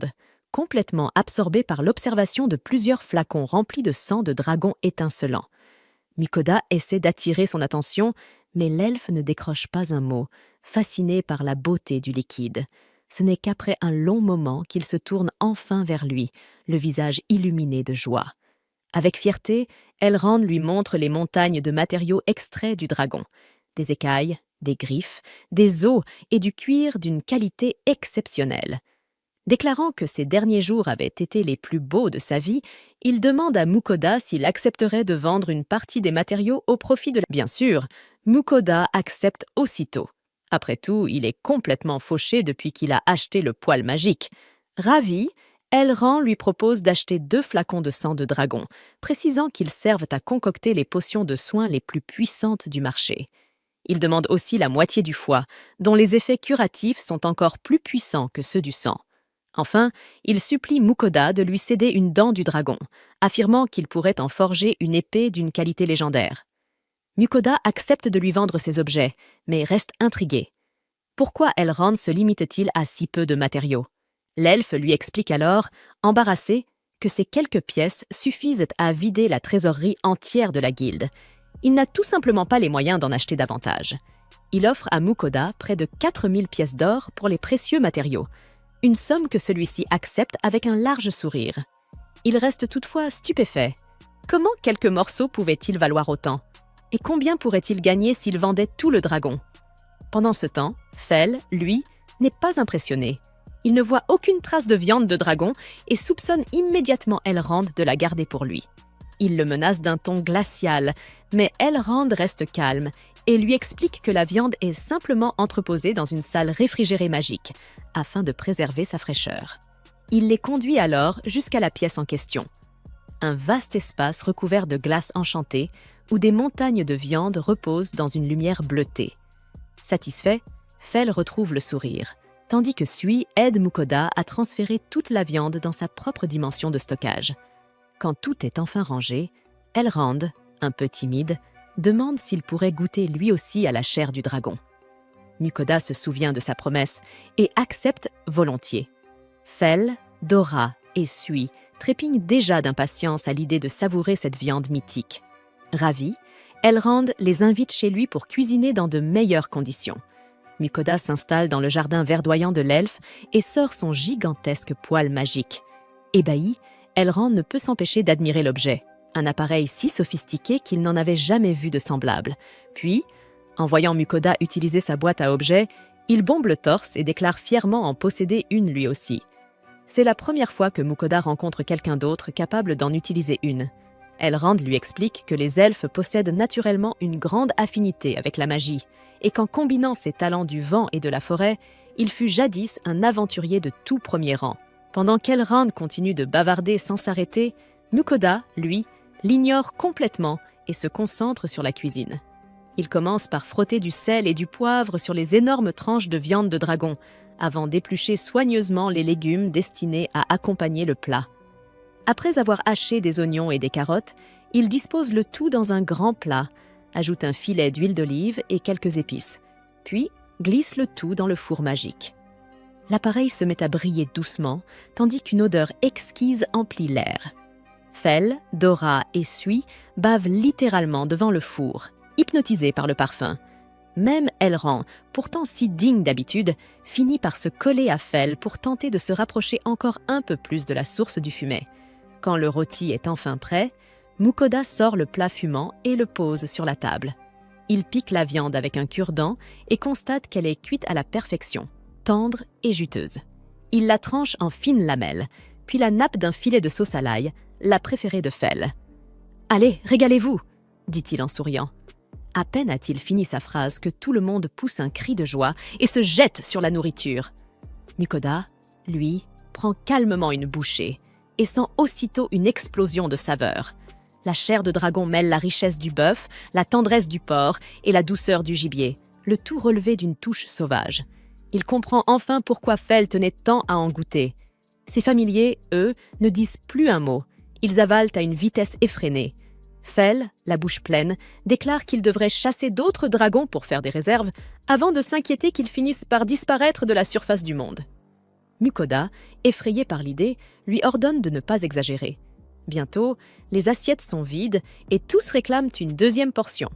complètement absorbé par l'observation de plusieurs flacons remplis de sang de dragon étincelant. Mukoda essaie d'attirer son attention, mais l'elfe ne décroche pas un mot, fasciné par la beauté du liquide. Ce n'est qu'après un long moment qu'il se tourne enfin vers lui, le visage illuminé de joie. Avec fierté, Elrond lui montre les montagnes de matériaux extraits du dragon. Des écailles, des griffes, des os et du cuir d'une qualité exceptionnelle. Déclarant que ces derniers jours avaient été les plus beaux de sa vie, il demande à Mukoda s'il accepterait de vendre une partie des matériaux au profit de la... Bien sûr, Mukoda accepte aussitôt. Après tout, il est complètement fauché depuis qu'il a acheté le poil magique. Ravi, Elrond lui propose d'acheter 2 flacons de sang de dragon, précisant qu'ils servent à concocter les potions de soins les plus puissantes du marché. Il demande aussi la moitié du foie, dont les effets curatifs sont encore plus puissants que ceux du sang. Enfin, il supplie Mukoda de lui céder une dent du dragon, affirmant qu'il pourrait en forger une épée d'une qualité légendaire. Mukoda accepte de lui vendre ces objets, mais reste intrigué. Pourquoi Elrond se limite-t-il à si peu de matériaux? L'elfe lui explique alors, embarrassé, que ces quelques pièces suffisent à vider la trésorerie entière de la guilde. Il n'a tout simplement pas les moyens d'en acheter davantage. Il offre à Mukoda près de 4000 pièces d'or pour les précieux matériaux, une somme que celui-ci accepte avec un large sourire. Il reste toutefois stupéfait. Comment quelques morceaux pouvaient-ils valoir autant? Et combien pourrait-il gagner s'il vendait tout le dragon? Pendant ce temps, Fel, lui, n'est pas impressionné. Il ne voit aucune trace de viande de dragon et soupçonne immédiatement Elrond de la garder pour lui. Il le menace d'un ton glacial, mais Elrond reste calme et lui explique que la viande est simplement entreposée dans une salle réfrigérée magique, afin de préserver sa fraîcheur. Il les conduit alors jusqu'à la pièce en question. Un vaste espace recouvert de glace enchantée, où des montagnes de viande reposent dans une lumière bleutée. Satisfait, Fel retrouve le sourire, tandis que Sui aide Mukoda à transférer toute la viande dans sa propre dimension de stockage. Quand tout est enfin rangé, Elrond, un peu timide, demande s'il pourrait goûter lui aussi à la chair du dragon. Mukoda se souvient de sa promesse et accepte volontiers. Fel, Dora et Sui trépignent déjà d'impatience à l'idée de savourer cette viande mythique. Ravi, Elrond les invite chez lui pour cuisiner dans de meilleures conditions. Mukoda s'installe dans le jardin verdoyant de l'elfe et sort son gigantesque poil magique. Ébahi, Elrond ne peut s'empêcher d'admirer l'objet, un appareil si sophistiqué qu'il n'en avait jamais vu de semblable. Puis, en voyant Mukoda utiliser sa boîte à objets, il bombe le torse et déclare fièrement en posséder une lui aussi. C'est la première fois que Mukoda rencontre quelqu'un d'autre capable d'en utiliser une. Elrond lui explique que les elfes possèdent naturellement une grande affinité avec la magie, et qu'en combinant ses talents du vent et de la forêt, il fut jadis un aventurier de tout premier rang. Pendant qu'Elrond continue de bavarder sans s'arrêter, Mukoda, lui, l'ignore complètement et se concentre sur la cuisine. Il commence par frotter du sel et du poivre sur les énormes tranches de viande de dragon, avant d'éplucher soigneusement les légumes destinés à accompagner le plat. Après avoir haché des oignons et des carottes, il dispose le tout dans un grand plat, ajoute un filet d'huile d'olive et quelques épices, puis glisse le tout dans le four magique. L'appareil se met à briller doucement, tandis qu'une odeur exquise emplit l'air. Fel, Dora et Sui bavent littéralement devant le four, hypnotisés par le parfum. Même Elrond, pourtant si digne d'habitude, finit par se coller à Fel pour tenter de se rapprocher encore un peu plus de la source du fumet. Quand le rôti est enfin prêt, Mukoda sort le plat fumant et le pose sur la table. Il pique la viande avec un cure-dent et constate qu'elle est cuite à la perfection, tendre et juteuse. Il la tranche en fines lamelles, puis la nappe d'un filet de sauce à l'ail, la préférée de Fel. « Allez, régalez-vous !» dit-il en souriant. À peine a-t-il fini sa phrase que tout le monde pousse un cri de joie et se jette sur la nourriture. Mukoda, lui, prend calmement une bouchée et sent aussitôt une explosion de saveurs. La chair de dragon mêle la richesse du bœuf, la tendresse du porc et la douceur du gibier, le tout relevé d'une touche sauvage. Il comprend enfin pourquoi Fel tenait tant à en goûter. Ses familiers, eux, ne disent plus un mot. Ils avalent à une vitesse effrénée. Fell, la bouche pleine, déclare qu'il devrait chasser d'autres dragons pour faire des réserves, avant de s'inquiéter qu'ils finissent par disparaître de la surface du monde. Mukoda, effrayé par l'idée, lui ordonne de ne pas exagérer. Bientôt, les assiettes sont vides et tous réclament une deuxième portion.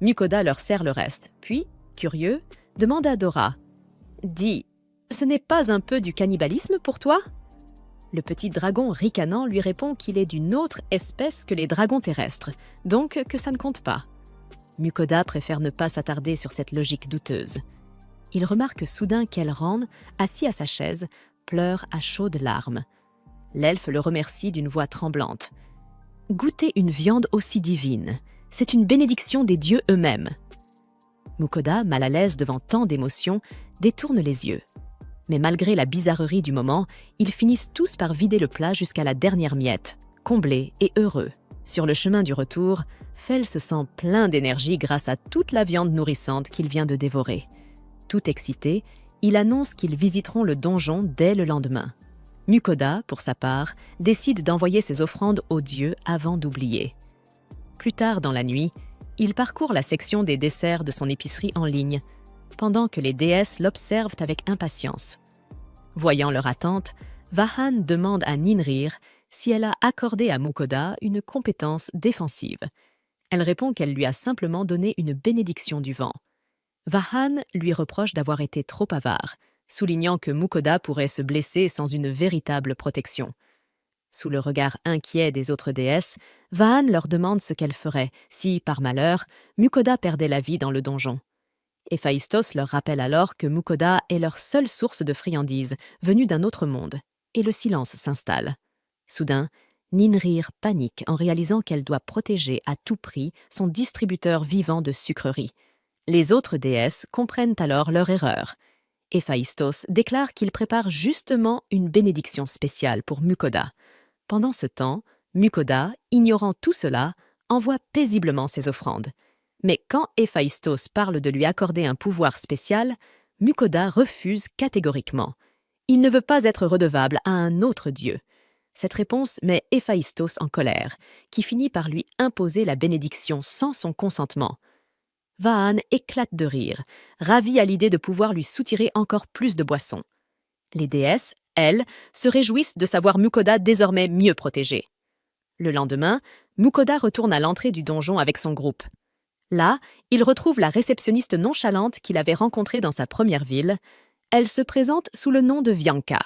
Mukoda leur sert le reste, puis, curieux, demande à Dora « Dis, ce n'est pas un peu du cannibalisme pour toi ?» Le petit dragon ricanant lui répond qu'il est d'une autre espèce que les dragons terrestres, donc que ça ne compte pas. Mukoda préfère ne pas s'attarder sur cette logique douteuse. Il remarque soudain qu'Elrond, assis à sa chaise, pleure à chaudes larmes. L'elfe le remercie d'une voix tremblante. « Goûter une viande aussi divine, c'est une bénédiction des dieux eux-mêmes. » Mukoda, mal à l'aise devant tant d'émotions, détourne les yeux. Mais malgré la bizarrerie du moment, ils finissent tous par vider le plat jusqu'à la dernière miette, comblés et heureux. Sur le chemin du retour, Fell se sent plein d'énergie grâce à toute la viande nourrissante qu'il vient de dévorer. Tout excité, il annonce qu'ils visiteront le donjon dès le lendemain. Mukoda, pour sa part, décide d'envoyer ses offrandes aux dieux avant d'oublier. Plus tard dans la nuit, il parcourt la section des desserts de son épicerie en ligne, pendant que les déesses l'observent avec impatience. Voyant leur attente, Vahan demande à Ninrir si elle a accordé à Mukoda une compétence défensive. Elle répond qu'elle lui a simplement donné une bénédiction du vent. Vahan lui reproche d'avoir été trop avare, soulignant que Mukoda pourrait se blesser sans une véritable protection. Sous le regard inquiet des autres déesses, Vahan leur demande ce qu'elle ferait si, par malheur, Mukoda perdait la vie dans le donjon. Héphaïstos leur rappelle alors que Mukoda est leur seule source de friandises, venue d'un autre monde, et le silence s'installe. Soudain, Ninrir panique en réalisant qu'elle doit protéger à tout prix son distributeur vivant de sucreries. Les autres déesses comprennent alors leur erreur. Héphaïstos déclare qu'il prépare justement une bénédiction spéciale pour Mukoda. Pendant ce temps, Mukoda, ignorant tout cela, envoie paisiblement ses offrandes. Mais quand Héphaïstos parle de lui accorder un pouvoir spécial, Mukoda refuse catégoriquement. Il ne veut pas être redevable à un autre dieu. Cette réponse met Héphaïstos en colère, qui finit par lui imposer la bénédiction sans son consentement. Vahan éclate de rire, ravi à l'idée de pouvoir lui soutirer encore plus de boissons. Les déesses, elles, se réjouissent de savoir Mukoda désormais mieux protégée. Le lendemain, Mukoda retourne à l'entrée du donjon avec son groupe. Là, il retrouve la réceptionniste nonchalante qu'il avait rencontrée dans sa première ville. Elle se présente sous le nom de Vianka.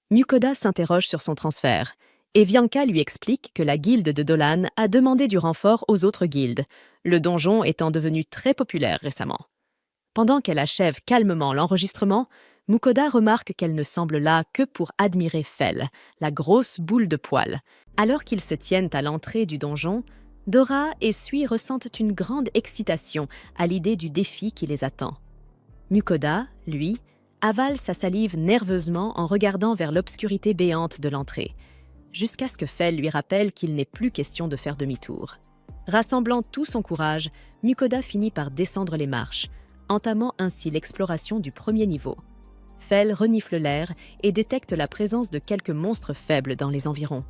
Mukoda s'interroge sur son transfert, et Vianka lui explique que la guilde de Dolan a demandé du renfort aux autres guildes, le donjon étant devenu très populaire récemment. Pendant qu'elle achève calmement l'enregistrement, Mukoda remarque qu'elle ne semble là que pour admirer Fell, la grosse boule de poils. Alors qu'ils se tiennent à l'entrée du donjon, Dora et Sui ressentent une grande excitation à l'idée du défi qui les attend. Mukoda, lui, avale sa salive nerveusement en regardant vers l'obscurité béante de l'entrée, jusqu'à ce que Fell lui rappelle qu'il n'est plus question de faire demi-tour. Rassemblant tout son courage, Mukoda finit par descendre les marches, entamant ainsi l'exploration du premier niveau. Fell renifle l'air et détecte la présence de quelques monstres faibles dans les environs.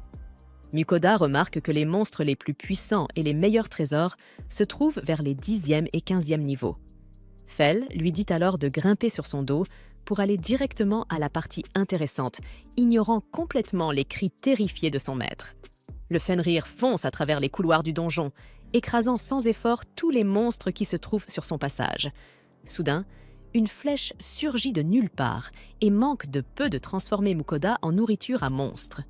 Mukoda remarque que les monstres les plus puissants et les meilleurs trésors se trouvent vers les 10e et 15e niveaux. Fell lui dit alors de grimper sur son dos pour aller directement à la partie intéressante, ignorant complètement les cris terrifiés de son maître. Le Fenrir fonce à travers les couloirs du donjon, écrasant sans effort tous les monstres qui se trouvent sur son passage. Soudain, une flèche surgit de nulle part et manque de peu de transformer Mukoda en nourriture à monstre.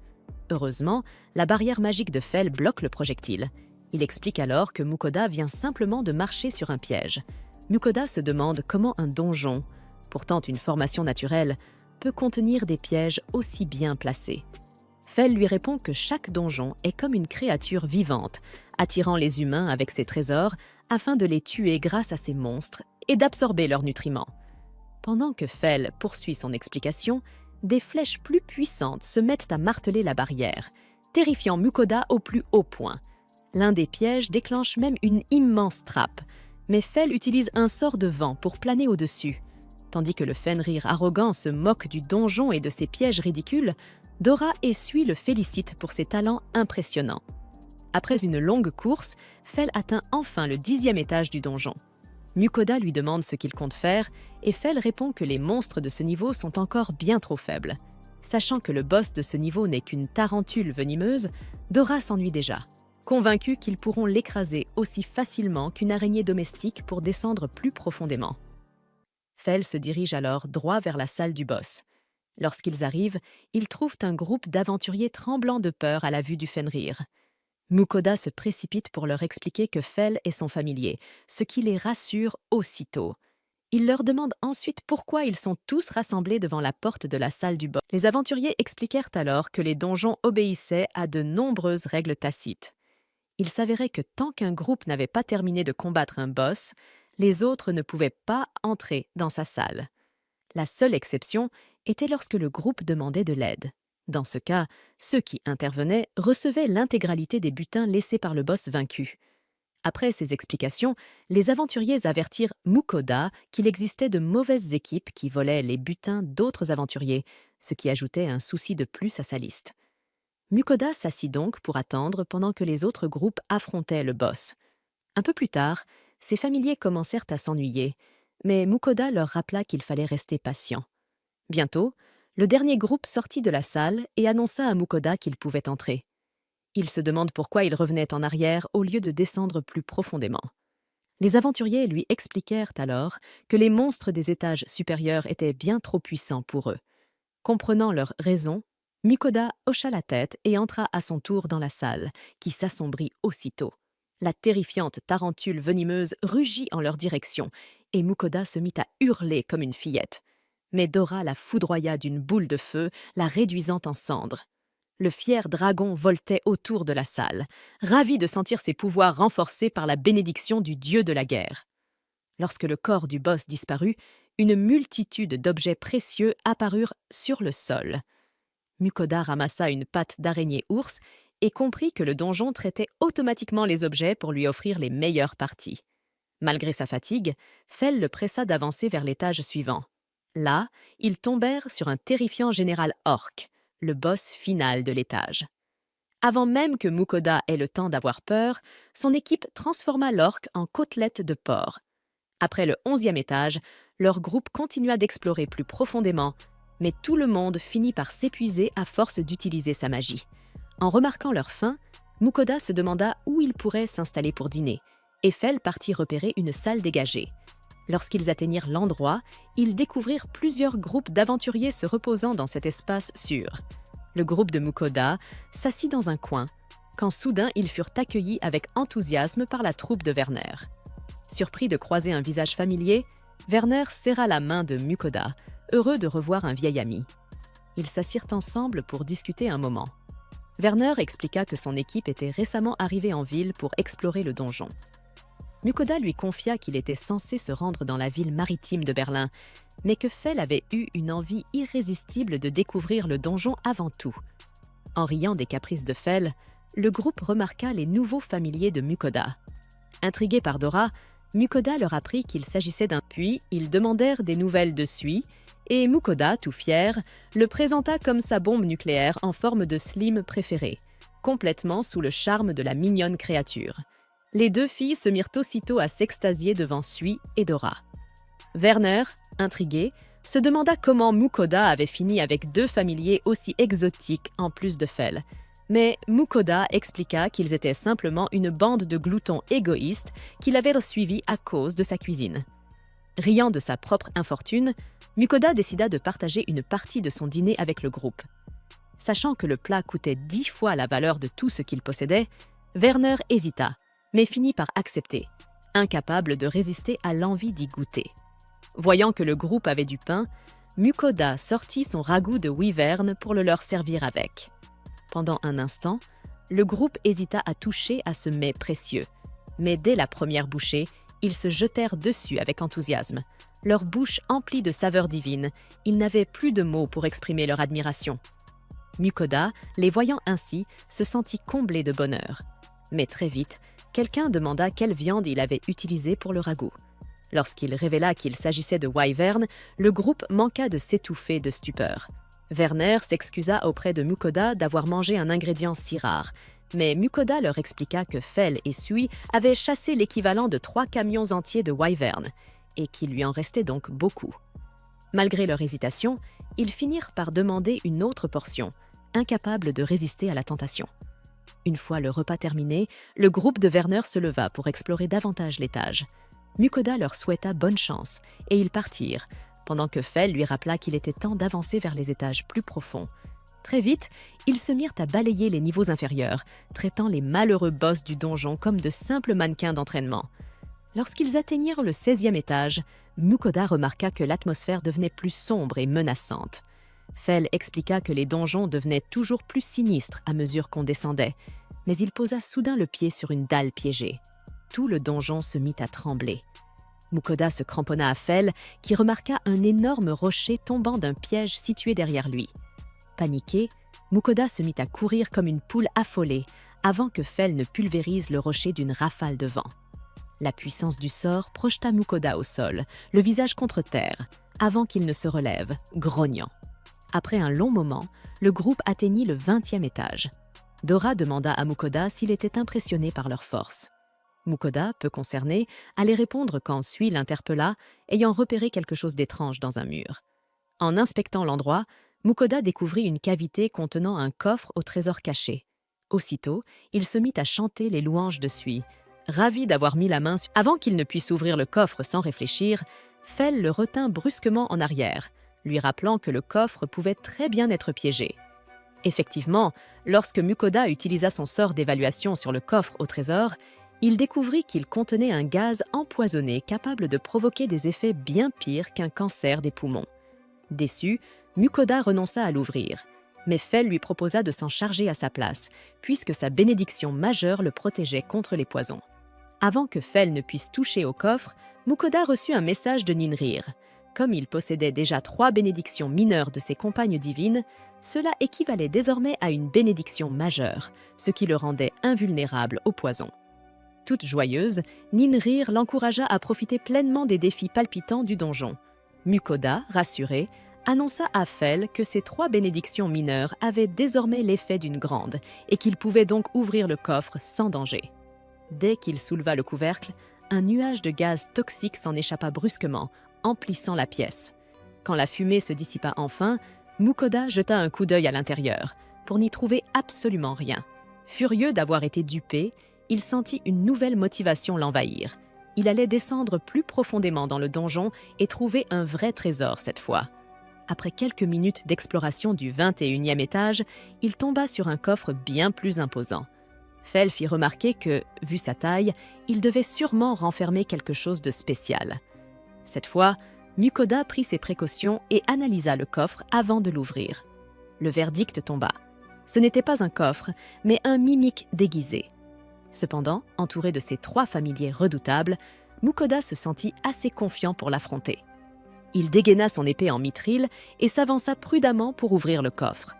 Heureusement, la barrière magique de Fell bloque le projectile. Il explique alors que Mukoda vient simplement de marcher sur un piège. Mukoda se demande comment un donjon, pourtant une formation naturelle, peut contenir des pièges aussi bien placés. Fell lui répond que chaque donjon est comme une créature vivante, attirant les humains avec ses trésors afin de les tuer grâce à ces monstres et d'absorber leurs nutriments. Pendant que Fell poursuit son explication, des flèches plus puissantes se mettent à marteler la barrière, terrifiant Mukoda au plus haut point. L'un des pièges déclenche même une immense trappe, mais Fell utilise un sort de vent pour planer au-dessus. Tandis que le Fenrir arrogant se moque du donjon et de ses pièges ridicules, Dora et Sui le félicitent pour ses talents impressionnants. Après une longue course, Fel atteint enfin le 10e étage du donjon. Mukoda lui demande ce qu'il compte faire et Fel répond que les monstres de ce niveau sont encore bien trop faibles. Sachant que le boss de ce niveau n'est qu'une tarentule venimeuse, Dora s'ennuie déjà, convaincue qu'ils pourront l'écraser aussi facilement qu'une araignée domestique pour descendre plus profondément. Fel se dirige alors droit vers la salle du boss. Lorsqu'ils arrivent, ils trouvent un groupe d'aventuriers tremblants de peur à la vue du Fenrir. Mukoda se précipite pour leur expliquer que Fel est son familier, ce qui les rassure aussitôt. Il leur demande ensuite pourquoi ils sont tous rassemblés devant la porte de la salle du boss. Les aventuriers expliquèrent alors que les donjons obéissaient à de nombreuses règles tacites. Il s'avérait que tant qu'un groupe n'avait pas terminé de combattre un boss, les autres ne pouvaient pas entrer dans sa salle. La seule exception était lorsque le groupe demandait de l'aide. Dans ce cas, ceux qui intervenaient recevaient l'intégralité des butins laissés par le boss vaincu. Après ces explications, les aventuriers avertirent Mukoda qu'il existait de mauvaises équipes qui volaient les butins d'autres aventuriers, ce qui ajoutait un souci de plus à sa liste. Mukoda s'assit donc pour attendre pendant que les autres groupes affrontaient le boss. Un peu plus tard, ses familiers commencèrent à s'ennuyer, mais Mukoda leur rappela qu'il fallait rester patient. Bientôt, le dernier groupe sortit de la salle et annonça à Mukoda qu'il pouvait entrer. Il se demande pourquoi il revenait en arrière au lieu de descendre plus profondément. Les aventuriers lui expliquèrent alors que les monstres des étages supérieurs étaient bien trop puissants pour eux. Comprenant leur raison, Mukoda hocha la tête et entra à son tour dans la salle, qui s'assombrit aussitôt. La terrifiante tarentule venimeuse rugit en leur direction, et Mukoda se mit à hurler comme une fillette. Mais Dora la foudroya d'une boule de feu, la réduisant en cendres. Le fier dragon voltait autour de la salle, ravi de sentir ses pouvoirs renforcés par la bénédiction du dieu de la guerre. Lorsque le corps du boss disparut, une multitude d'objets précieux apparurent sur le sol. Mukoda ramassa une patte d'araignée-ours et comprit que le donjon traitait automatiquement les objets pour lui offrir les meilleures parties. Malgré sa fatigue, Fel le pressa d'avancer vers l'étage suivant. Là, ils tombèrent sur un terrifiant général orc, le boss final de l'étage. Avant même que Mukoda ait le temps d'avoir peur, son équipe transforma l'orc en côtelette de porc. Après le 11e étage, leur groupe continua d'explorer plus profondément, mais tout le monde finit par s'épuiser à force d'utiliser sa magie. En remarquant leur faim, Mukoda se demanda où ils pourraient s'installer pour dîner, et Fel partit repérer une salle dégagée. Lorsqu'ils atteignirent l'endroit, ils découvrirent plusieurs groupes d'aventuriers se reposant dans cet espace sûr. Le groupe de Mukoda s'assit dans un coin, quand soudain ils furent accueillis avec enthousiasme par la troupe de Werner. Surpris de croiser un visage familier, Werner serra la main de Mukoda, heureux de revoir un vieil ami. Ils s'assirent ensemble pour discuter un moment. Werner expliqua que son équipe était récemment arrivée en ville pour explorer le donjon. Mukoda lui confia qu'il était censé se rendre dans la ville maritime de Berlin, mais que Fel avait eu une envie irrésistible de découvrir le donjon avant tout. En riant des caprices de Fel, le groupe remarqua les nouveaux familiers de Mukoda. Intrigués par Dora, Mukoda leur apprit qu'il s'agissait d'un puits, ils demandèrent des nouvelles de Sui, et Mukoda, tout fier, le présenta comme sa bombe nucléaire en forme de Slim préféré, complètement sous le charme de la mignonne créature. Les deux filles se mirent aussitôt à s'extasier devant Sui et Dora. Werner, intrigué, se demanda comment Mukoda avait fini avec deux familiers aussi exotiques en plus de Fel. Mais Mukoda expliqua qu'ils étaient simplement une bande de gloutons égoïstes qu'il avait suivis à cause de sa cuisine. Riant de sa propre infortune, Mukoda décida de partager une partie de son dîner avec le groupe. Sachant que le plat coûtait 10 fois la valeur de tout ce qu'il possédait, Werner hésita, mais finit par accepter, incapable de résister à l'envie d'y goûter. Voyant que le groupe avait du pain, Mukoda sortit son ragoût de wyvern pour le leur servir avec. Pendant un instant, le groupe hésita à toucher à ce mets précieux, mais dès la première bouchée, ils se jetèrent dessus avec enthousiasme. Leur bouche emplie de saveurs divines, ils n'avaient plus de mots pour exprimer leur admiration. Mukoda, les voyant ainsi, se sentit comblé de bonheur. Mais très vite, quelqu'un demanda quelle viande il avait utilisée pour le ragoût. Lorsqu'il révéla qu'il s'agissait de wyvern, le groupe manqua de s'étouffer de stupeur. Werner s'excusa auprès de Mukoda d'avoir mangé un ingrédient si rare, mais Mukoda leur expliqua que Fell et Sui avaient chassé l'équivalent de 3 camions entiers de wyvern, et qu'il lui en restait donc beaucoup. Malgré leur hésitation, ils finirent par demander une autre portion, incapables de résister à la tentation. Une fois le repas terminé, le groupe de Werner se leva pour explorer davantage l'étage. Mukoda leur souhaita bonne chance, et ils partirent, pendant que Fell lui rappela qu'il était temps d'avancer vers les étages plus profonds. Très vite, ils se mirent à balayer les niveaux inférieurs, traitant les malheureux boss du donjon comme de simples mannequins d'entraînement. Lorsqu'ils atteignirent le 16e étage, Mukoda remarqua que l'atmosphère devenait plus sombre et menaçante. Fell expliqua que les donjons devenaient toujours plus sinistres à mesure qu'on descendait, mais il posa soudain le pied sur une dalle piégée. Tout le donjon se mit à trembler. Mukoda se cramponna à Fell, qui remarqua un énorme rocher tombant d'un piège situé derrière lui. Paniqué, Mukoda se mit à courir comme une poule affolée, avant que Fell ne pulvérise le rocher d'une rafale de vent. La puissance du sort projeta Mukoda au sol, le visage contre terre, avant qu'il ne se relève, grognant. Après un long moment, le groupe atteignit le 20e étage. Dora demanda à Mukoda s'il était impressionné par leur force. Mukoda, peu concerné, allait répondre quand Sui l'interpella, ayant repéré quelque chose d'étrange dans un mur. En inspectant l'endroit, Mukoda découvrit une cavité contenant un coffre au trésor caché. Aussitôt, il se mit à chanter les louanges de Sui. Ravi d'avoir mis la main sur... Avant qu'il ne puisse ouvrir le coffre sans réfléchir, Fell le retint brusquement en arrière, lui rappelant que le coffre pouvait très bien être piégé. Effectivement, lorsque Mukoda utilisa son sort d'évaluation sur le coffre au trésor, il découvrit qu'il contenait un gaz empoisonné capable de provoquer des effets bien pires qu'un cancer des poumons. Déçu, Mukoda renonça à l'ouvrir, mais Fell lui proposa de s'en charger à sa place, puisque sa bénédiction majeure le protégeait contre les poisons. Avant que Fell ne puisse toucher au coffre, Mukoda reçut un message de Ninrir. Comme il possédait déjà 3 bénédictions mineures de ses compagnes divines, cela équivalait désormais à une bénédiction majeure, ce qui le rendait invulnérable au poison. Toute joyeuse, Ninrir l'encouragea à profiter pleinement des défis palpitants du donjon. Mukoda, rassuré, annonça à Fell que ces 3 bénédictions mineures avaient désormais l'effet d'une grande et qu'il pouvait donc ouvrir le coffre sans danger. Dès qu'il souleva le couvercle, un nuage de gaz toxique s'en échappa brusquement, emplissant la pièce. Quand la fumée se dissipa enfin, Mukoda jeta un coup d'œil à l'intérieur, pour n'y trouver absolument rien. Furieux d'avoir été dupé, il sentit une nouvelle motivation l'envahir. Il allait descendre plus profondément dans le donjon et trouver un vrai trésor cette fois. Après quelques minutes d'exploration du 21e étage, il tomba sur un coffre bien plus imposant. Fell fit remarquer que, vu sa taille, il devait sûrement renfermer quelque chose de spécial. Cette fois, Mukoda prit ses précautions et analysa le coffre avant de l'ouvrir. Le verdict tomba. Ce n'était pas un coffre, mais un mimique déguisé. Cependant, entouré de ses 3 familiers redoutables, Mukoda se sentit assez confiant pour l'affronter. Il dégaina son épée en mithril et s'avança prudemment pour ouvrir le coffre.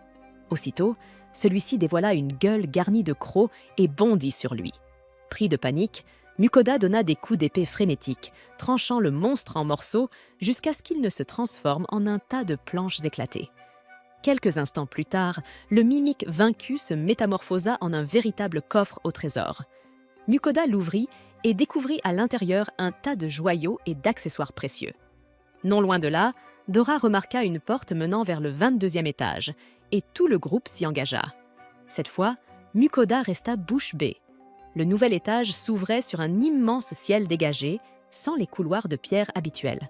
Aussitôt, celui-ci dévoila une gueule garnie de crocs et bondit sur lui. Pris de panique, Mukoda donna des coups d'épée frénétiques, tranchant le monstre en morceaux jusqu'à ce qu'il ne se transforme en un tas de planches éclatées. Quelques instants plus tard, le mimique vaincu se métamorphosa en un véritable coffre au trésor. Mukoda l'ouvrit et découvrit à l'intérieur un tas de joyaux et d'accessoires précieux. Non loin de là, Dora remarqua une porte menant vers le 22e étage, et tout le groupe s'y engagea. Cette fois, Mukoda resta bouche bée. Le nouvel étage s'ouvrait sur un immense ciel dégagé, sans les couloirs de pierre habituels.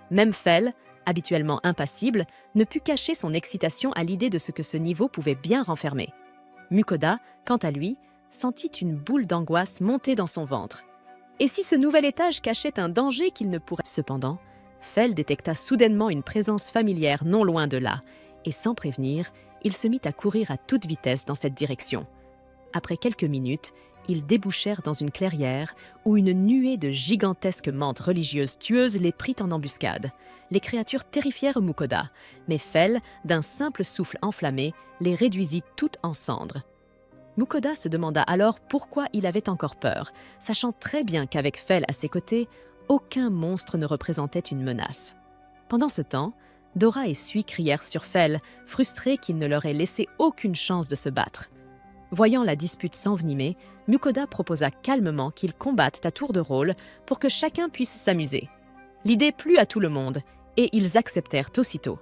Même Fell, habituellement impassible, ne put cacher son excitation à l'idée de ce que ce niveau pouvait bien renfermer. Mukoda, quant à lui, sentit une boule d'angoisse monter dans son ventre. Et si ce nouvel étage cachait un danger qu'il ne pourrait... Cependant, Fell détecta soudainement une présence familière non loin de là, et sans prévenir, il se mit à courir à toute vitesse dans cette direction. Après quelques minutes, ils débouchèrent dans une clairière où une nuée de gigantesques mantes religieuses tueuses les prit en embuscade. Les créatures terrifièrent Mukoda, mais Fell, d'un simple souffle enflammé, les réduisit toutes en cendres. Mukoda se demanda alors pourquoi il avait encore peur, sachant très bien qu'avec Fell à ses côtés, aucun monstre ne représentait une menace. Pendant ce temps, Dora et Sui crièrent sur Fell, frustrés qu'il ne leur ait laissé aucune chance de se battre. Voyant la dispute s'envenimer, Mukoda proposa calmement qu'ils combattent à tour de rôle pour que chacun puisse s'amuser. L'idée plut à tout le monde, et ils acceptèrent aussitôt.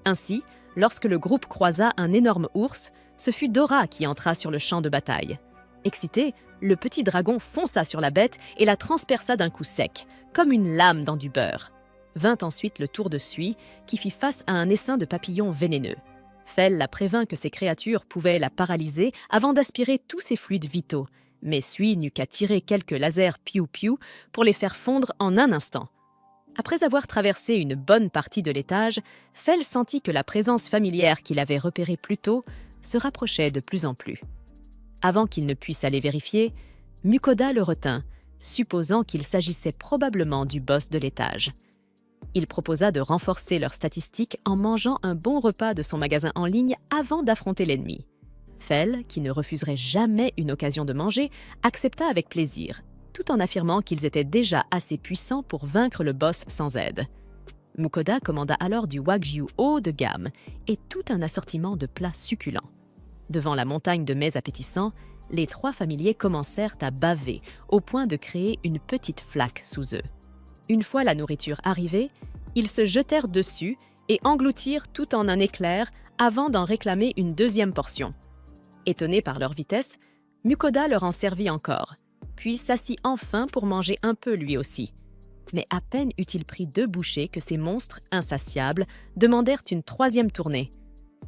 Ainsi, lorsque le groupe croisa un énorme ours, ce fut Dora qui entra sur le champ de bataille. Excité, le petit dragon fonça sur la bête et la transperça d'un coup sec, comme une lame dans du beurre. Vint ensuite le tour de Sui, qui fit face à un essaim de papillons vénéneux. Fell la prévint que ces créatures pouvaient la paralyser avant d'aspirer tous ses fluides vitaux, mais Sui n'eut qu'à tirer quelques lasers piou-piou pour les faire fondre en un instant. Après avoir traversé une bonne partie de l'étage, Fell sentit que la présence familière qu'il avait repérée plus tôt se rapprochait de plus en plus. Avant qu'il ne puisse aller vérifier, Mukoda le retint, supposant qu'il s'agissait probablement du boss de l'étage. Il proposa de renforcer leurs statistiques en mangeant un bon repas de son magasin en ligne avant d'affronter l'ennemi. Fell, qui ne refuserait jamais une occasion de manger, accepta avec plaisir, tout en affirmant qu'ils étaient déjà assez puissants pour vaincre le boss sans aide. Mukoda commanda alors du wagyu haut de gamme et tout un assortiment de plats succulents. Devant la montagne de mets appétissants, les trois familiers commencèrent à baver, au point de créer une petite flaque sous eux. Une fois la nourriture arrivée, ils se jetèrent dessus et engloutirent tout en un éclair avant d'en réclamer une deuxième portion. Étonné par leur vitesse, Mukoda leur en servit encore, puis s'assit enfin pour manger un peu lui aussi. Mais à peine eut-il pris 2 bouchées que ces monstres insatiables demandèrent une 3e tournée.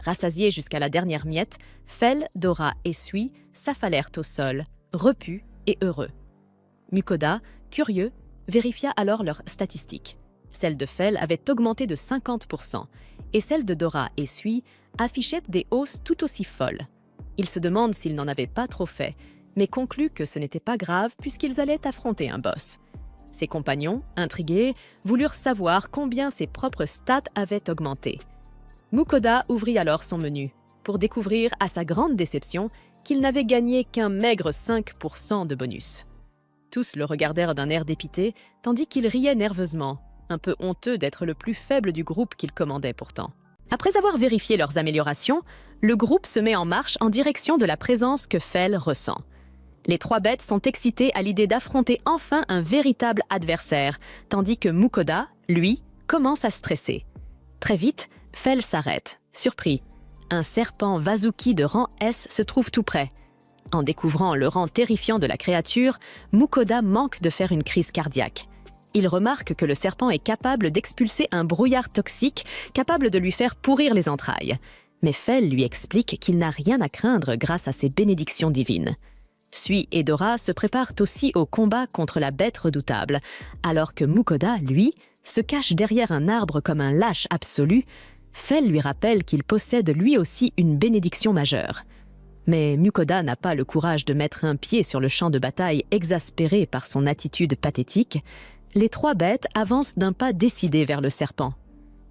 Rassasiés jusqu'à la dernière miette, Fell, Dora et Sui s'affalèrent au sol, repus et heureux. Mukoda, curieux, vérifia alors leurs statistiques. Celle de Fell avait augmenté de 50% et celle de Dora et Sui affichait des hausses tout aussi folles. Il se demande s'ils n'en avaient pas trop fait, mais conclut que ce n'était pas grave puisqu'ils allaient affronter un boss. Ses compagnons, intrigués, voulurent savoir combien ses propres stats avaient augmenté. Mukoda ouvrit alors son menu, pour découvrir à sa grande déception qu'il n'avait gagné qu'un maigre 5% de bonus. Tous le regardèrent d'un air dépité, tandis qu'il riait nerveusement, un peu honteux d'être le plus faible du groupe qu'il commandait pourtant. Après avoir vérifié leurs améliorations, le groupe se met en marche en direction de la présence que Fell ressent. Les 3 bêtes sont excitées à l'idée d'affronter enfin un véritable adversaire, tandis que Mukoda, lui, commence à stresser. Très vite, Fell s'arrête, surpris. Un serpent Vasuki de rang S se trouve tout près. En découvrant le rang terrifiant de la créature, Mukoda manque de faire une crise cardiaque. Il remarque que le serpent est capable d'expulser un brouillard toxique capable de lui faire pourrir les entrailles. Mais Fell lui explique qu'il n'a rien à craindre grâce à ses bénédictions divines. Sui et Dora se préparent aussi au combat contre la bête redoutable, alors que Mukoda, lui, se cache derrière un arbre comme un lâche absolu. Fell lui rappelle qu'il possède lui aussi une bénédiction majeure. Mais Mukoda n'a pas le courage de mettre un pied sur le champ de bataille exaspéré par son attitude pathétique. Les 3 bêtes avancent d'un pas décidé vers le serpent.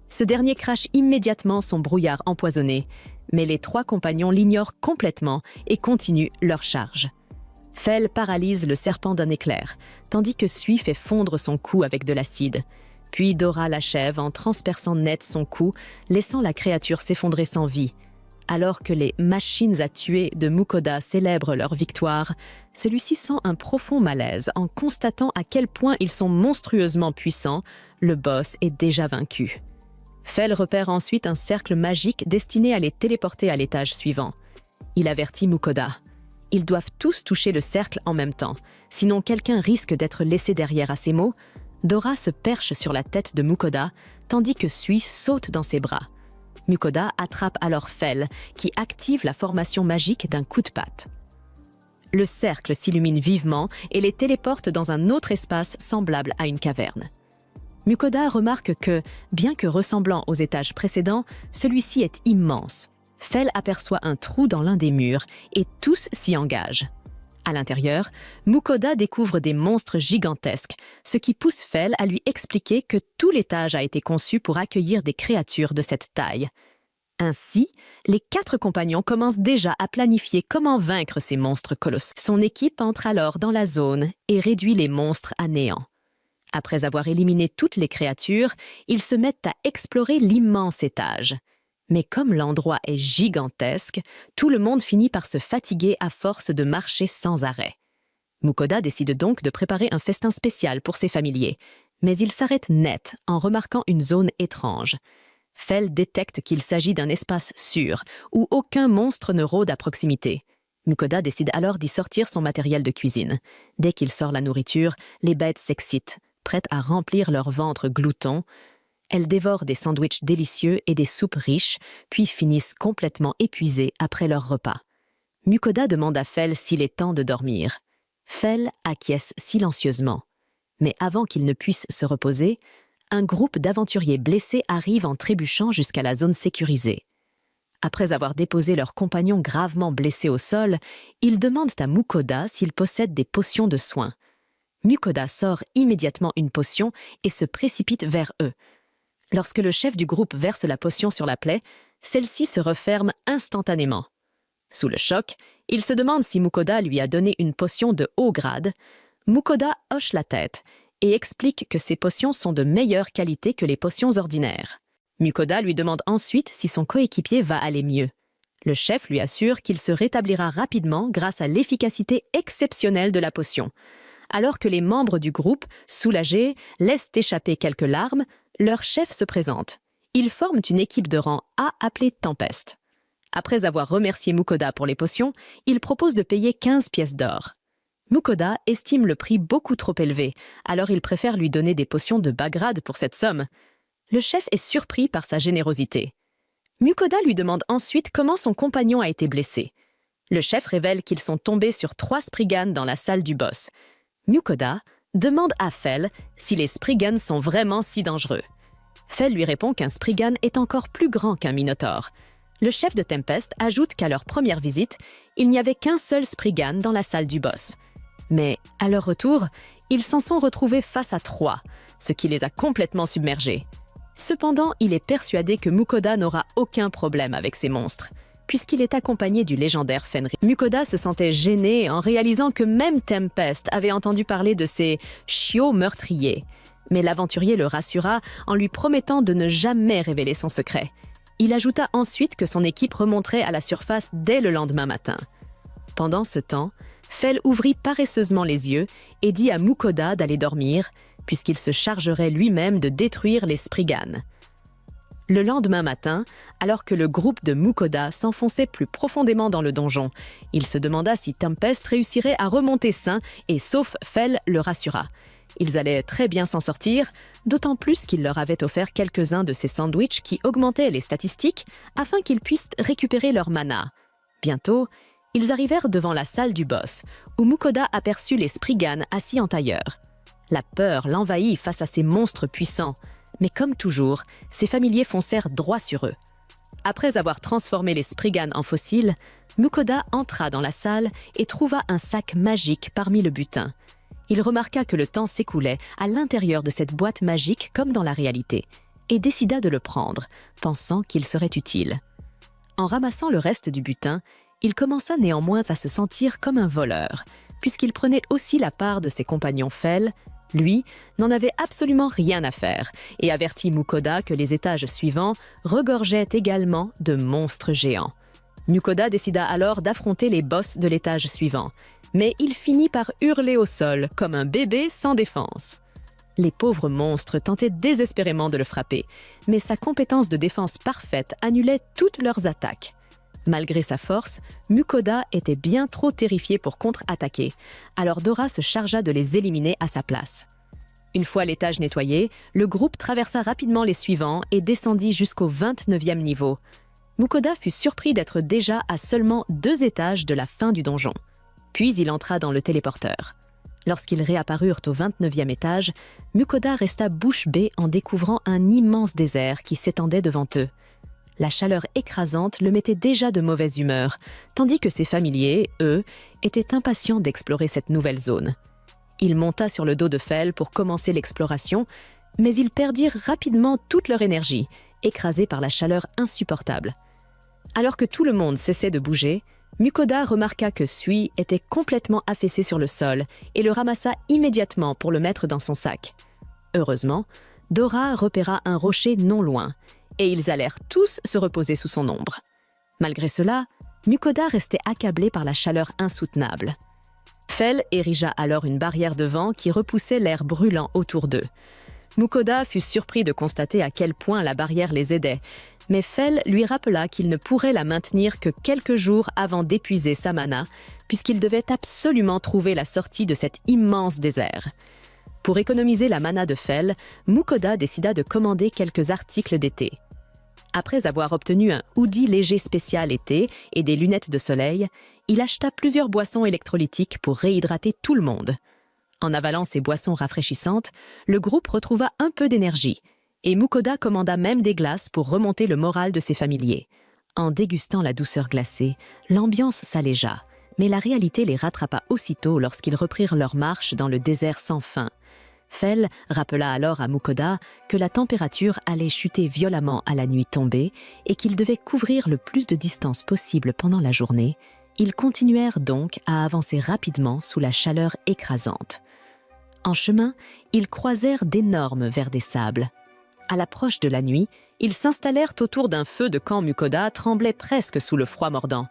Ce dernier crache immédiatement son brouillard empoisonné, mais les 3 compagnons l'ignorent complètement et continuent leur charge. Fell paralyse le serpent d'un éclair, tandis que Sui fait fondre son cou avec de l'acide. Puis Dora l'achève en transperçant net son cou, laissant la créature s'effondrer sans vie. Alors que les « machines à tuer » de Mukoda célèbrent leur victoire, celui-ci sent un profond malaise en constatant à quel point ils sont monstrueusement puissants. Le boss est déjà vaincu. Fell repère ensuite un cercle magique destiné à les téléporter à l'étage suivant. Il avertit Mukoda. Ils doivent tous toucher le cercle en même temps, sinon quelqu'un risque d'être laissé derrière à ces mots. Dora se perche sur la tête de Mukoda, tandis que Sui saute dans ses bras. Mukoda attrape alors Fell, qui active la formation magique d'un coup de patte. Le cercle s'illumine vivement et les téléporte dans un autre espace semblable à une caverne. Mukoda remarque que, bien que ressemblant aux étages précédents, celui-ci est immense. Fell aperçoit un trou dans l'un des murs et tous s'y engagent. À l'intérieur, Mukoda découvre des monstres gigantesques, ce qui pousse Fell à lui expliquer que tout l'étage a été conçu pour accueillir des créatures de cette taille. Ainsi, les 4 compagnons commencent déjà à planifier comment vaincre ces monstres colossaux. Son équipe entre alors dans la zone et réduit les monstres à néant. Après avoir éliminé toutes les créatures, ils se mettent à explorer l'immense étage. Mais comme l'endroit est gigantesque, tout le monde finit par se fatiguer à force de marcher sans arrêt. Mukoda décide donc de préparer un festin spécial pour ses familiers, mais il s'arrête net en remarquant une zone étrange. Fell détecte qu'il s'agit d'un espace sûr, où aucun monstre ne rôde à proximité. Mukoda décide alors d'y sortir son matériel de cuisine. Dès qu'il sort la nourriture, les bêtes s'excitent, prêtes à remplir leur ventre glouton. Elles dévorent des sandwichs délicieux et des soupes riches, puis finissent complètement épuisées après leur repas. Mukoda demande à Fell s'il est temps de dormir. Fell acquiesce silencieusement. Mais avant qu'il ne puisse se reposer, un groupe d'aventuriers blessés arrive en trébuchant jusqu'à la zone sécurisée. Après avoir déposé leur compagnon gravement blessé au sol, ils demandent à Mukoda s'il possède des potions de soins. Mukoda sort immédiatement une potion et se précipite vers eux. Lorsque le chef du groupe verse la potion sur la plaie, celle-ci se referme instantanément. Sous le choc, il se demande si Mukoda lui a donné une potion de haut grade. Mukoda hoche la tête et explique que ces potions sont de meilleure qualité que les potions ordinaires. Mukoda lui demande ensuite si son coéquipier va aller mieux. Le chef lui assure qu'il se rétablira rapidement grâce à l'efficacité exceptionnelle de la potion. Alors que les membres du groupe, soulagés, laissent échapper quelques larmes, leur chef se présente. Ils forment une équipe de rang A appelée Tempest. Après avoir remercié Mukoda pour les potions, il propose de payer 15 pièces d'or. Mukoda estime le prix beaucoup trop élevé, alors il préfère lui donner des potions de bas grade pour cette somme. Le chef est surpris par sa générosité. Mukoda lui demande ensuite comment son compagnon a été blessé. Le chef révèle qu'ils sont tombés sur 3 Spriggans dans la salle du boss. Mukoda demande à Fell si les Spriggans sont vraiment si dangereux. Fell lui répond qu'un Spriggan est encore plus grand qu'un Minotaure. Le chef de Tempest ajoute qu'à leur première visite, il n'y avait qu'un seul Spriggan dans la salle du boss. Mais, à leur retour, ils s'en sont retrouvés face à 3, ce qui les a complètement submergés. Cependant, il est persuadé que Mukoda n'aura aucun problème avec ces monstres, puisqu'il est accompagné du légendaire Fenrir. Mukoda se sentait gêné en réalisant que même Tempest avait entendu parler de ces chiots meurtriers. Mais l'aventurier le rassura en lui promettant de ne jamais révéler son secret. Il ajouta ensuite que son équipe remonterait à la surface dès le lendemain matin. Pendant ce temps, Fell ouvrit paresseusement les yeux et dit à Mukoda d'aller dormir, puisqu'il se chargerait lui-même de détruire les Spriggans. Le lendemain matin, alors que le groupe de Mukoda s'enfonçait plus profondément dans le donjon, il se demanda si Tempest réussirait à remonter sain et sauf Fell le rassura. Ils allaient très bien s'en sortir, d'autant plus qu'il leur avait offert quelques-uns de ces sandwichs qui augmentaient les statistiques afin qu'ils puissent récupérer leur mana. Bientôt, ils arrivèrent devant la salle du boss, où Mukoda aperçut les Spriggans assis en tailleur. La peur l'envahit face à ces monstres puissants, mais comme toujours, ses familiers foncèrent droit sur eux. Après avoir transformé les Spriggans en fossiles, Mukoda entra dans la salle et trouva un sac magique parmi le butin. Il remarqua que le temps s'écoulait à l'intérieur de cette boîte magique comme dans la réalité, et décida de le prendre, pensant qu'il serait utile. En ramassant le reste du butin, il commença néanmoins à se sentir comme un voleur, puisqu'il prenait aussi la part de ses compagnons Fell. Lui n'en avait absolument rien à faire, et avertit Mukoda que les étages suivants regorgeaient également de monstres géants. Mukoda décida alors d'affronter les boss de l'étage suivant, mais il finit par hurler au sol comme un bébé sans défense. Les pauvres monstres tentaient désespérément de le frapper, mais sa compétence de défense parfaite annulait toutes leurs attaques. Malgré sa force, Mukoda était bien trop terrifié pour contre-attaquer, alors Dora se chargea de les éliminer à sa place. Une fois l'étage nettoyé, le groupe traversa rapidement les suivants et descendit jusqu'au 29e niveau. Mukoda fut surpris d'être déjà à seulement 2 étages de la fin du donjon. Puis il entra dans le téléporteur. Lorsqu'ils réapparurent au 29e étage, Mukoda resta bouche bée en découvrant un immense désert qui s'étendait devant eux. La chaleur écrasante le mettait déjà de mauvaise humeur, tandis que ses familiers, eux, étaient impatients d'explorer cette nouvelle zone. Il monta sur le dos de Fell pour commencer l'exploration, mais ils perdirent rapidement toute leur énergie, écrasés par la chaleur insupportable. Alors que tout le monde cessait de bouger, Mukoda remarqua que Sui était complètement affaissé sur le sol et le ramassa immédiatement pour le mettre dans son sac. Heureusement, Dora repéra un rocher non loin, et ils allèrent tous se reposer sous son ombre. Malgré cela, Mukoda restait accablé par la chaleur insoutenable. Fell érigea alors une barrière de vent qui repoussait l'air brûlant autour d'eux. Mukoda fut surpris de constater à quel point la barrière les aidait, mais Fell lui rappela qu'il ne pourrait la maintenir que quelques jours avant d'épuiser sa mana, puisqu'il devait absolument trouver la sortie de cet immense désert. Pour économiser la mana de Fell, Mukoda décida de commander quelques articles d'été. Après avoir obtenu un hoodie léger spécial été et des lunettes de soleil, il acheta plusieurs boissons électrolytiques pour réhydrater tout le monde. En avalant ces boissons rafraîchissantes, le groupe retrouva un peu d'énergie, et Mukoda commanda même des glaces pour remonter le moral de ses familiers. En dégustant la douceur glacée, l'ambiance s'allégea, mais la réalité les rattrapa aussitôt lorsqu'ils reprirent leur marche dans le désert sans fin. Fell rappela alors à Mukoda que la température allait chuter violemment à la nuit tombée et qu'ils devaient couvrir le plus de distance possible pendant la journée. Ils continuèrent donc à avancer rapidement sous la chaleur écrasante. En chemin, ils croisèrent d'énormes vers des sables. À l'approche de la nuit, ils s'installèrent autour d'un feu de quand Mukoda tremblait presque sous le froid mordant.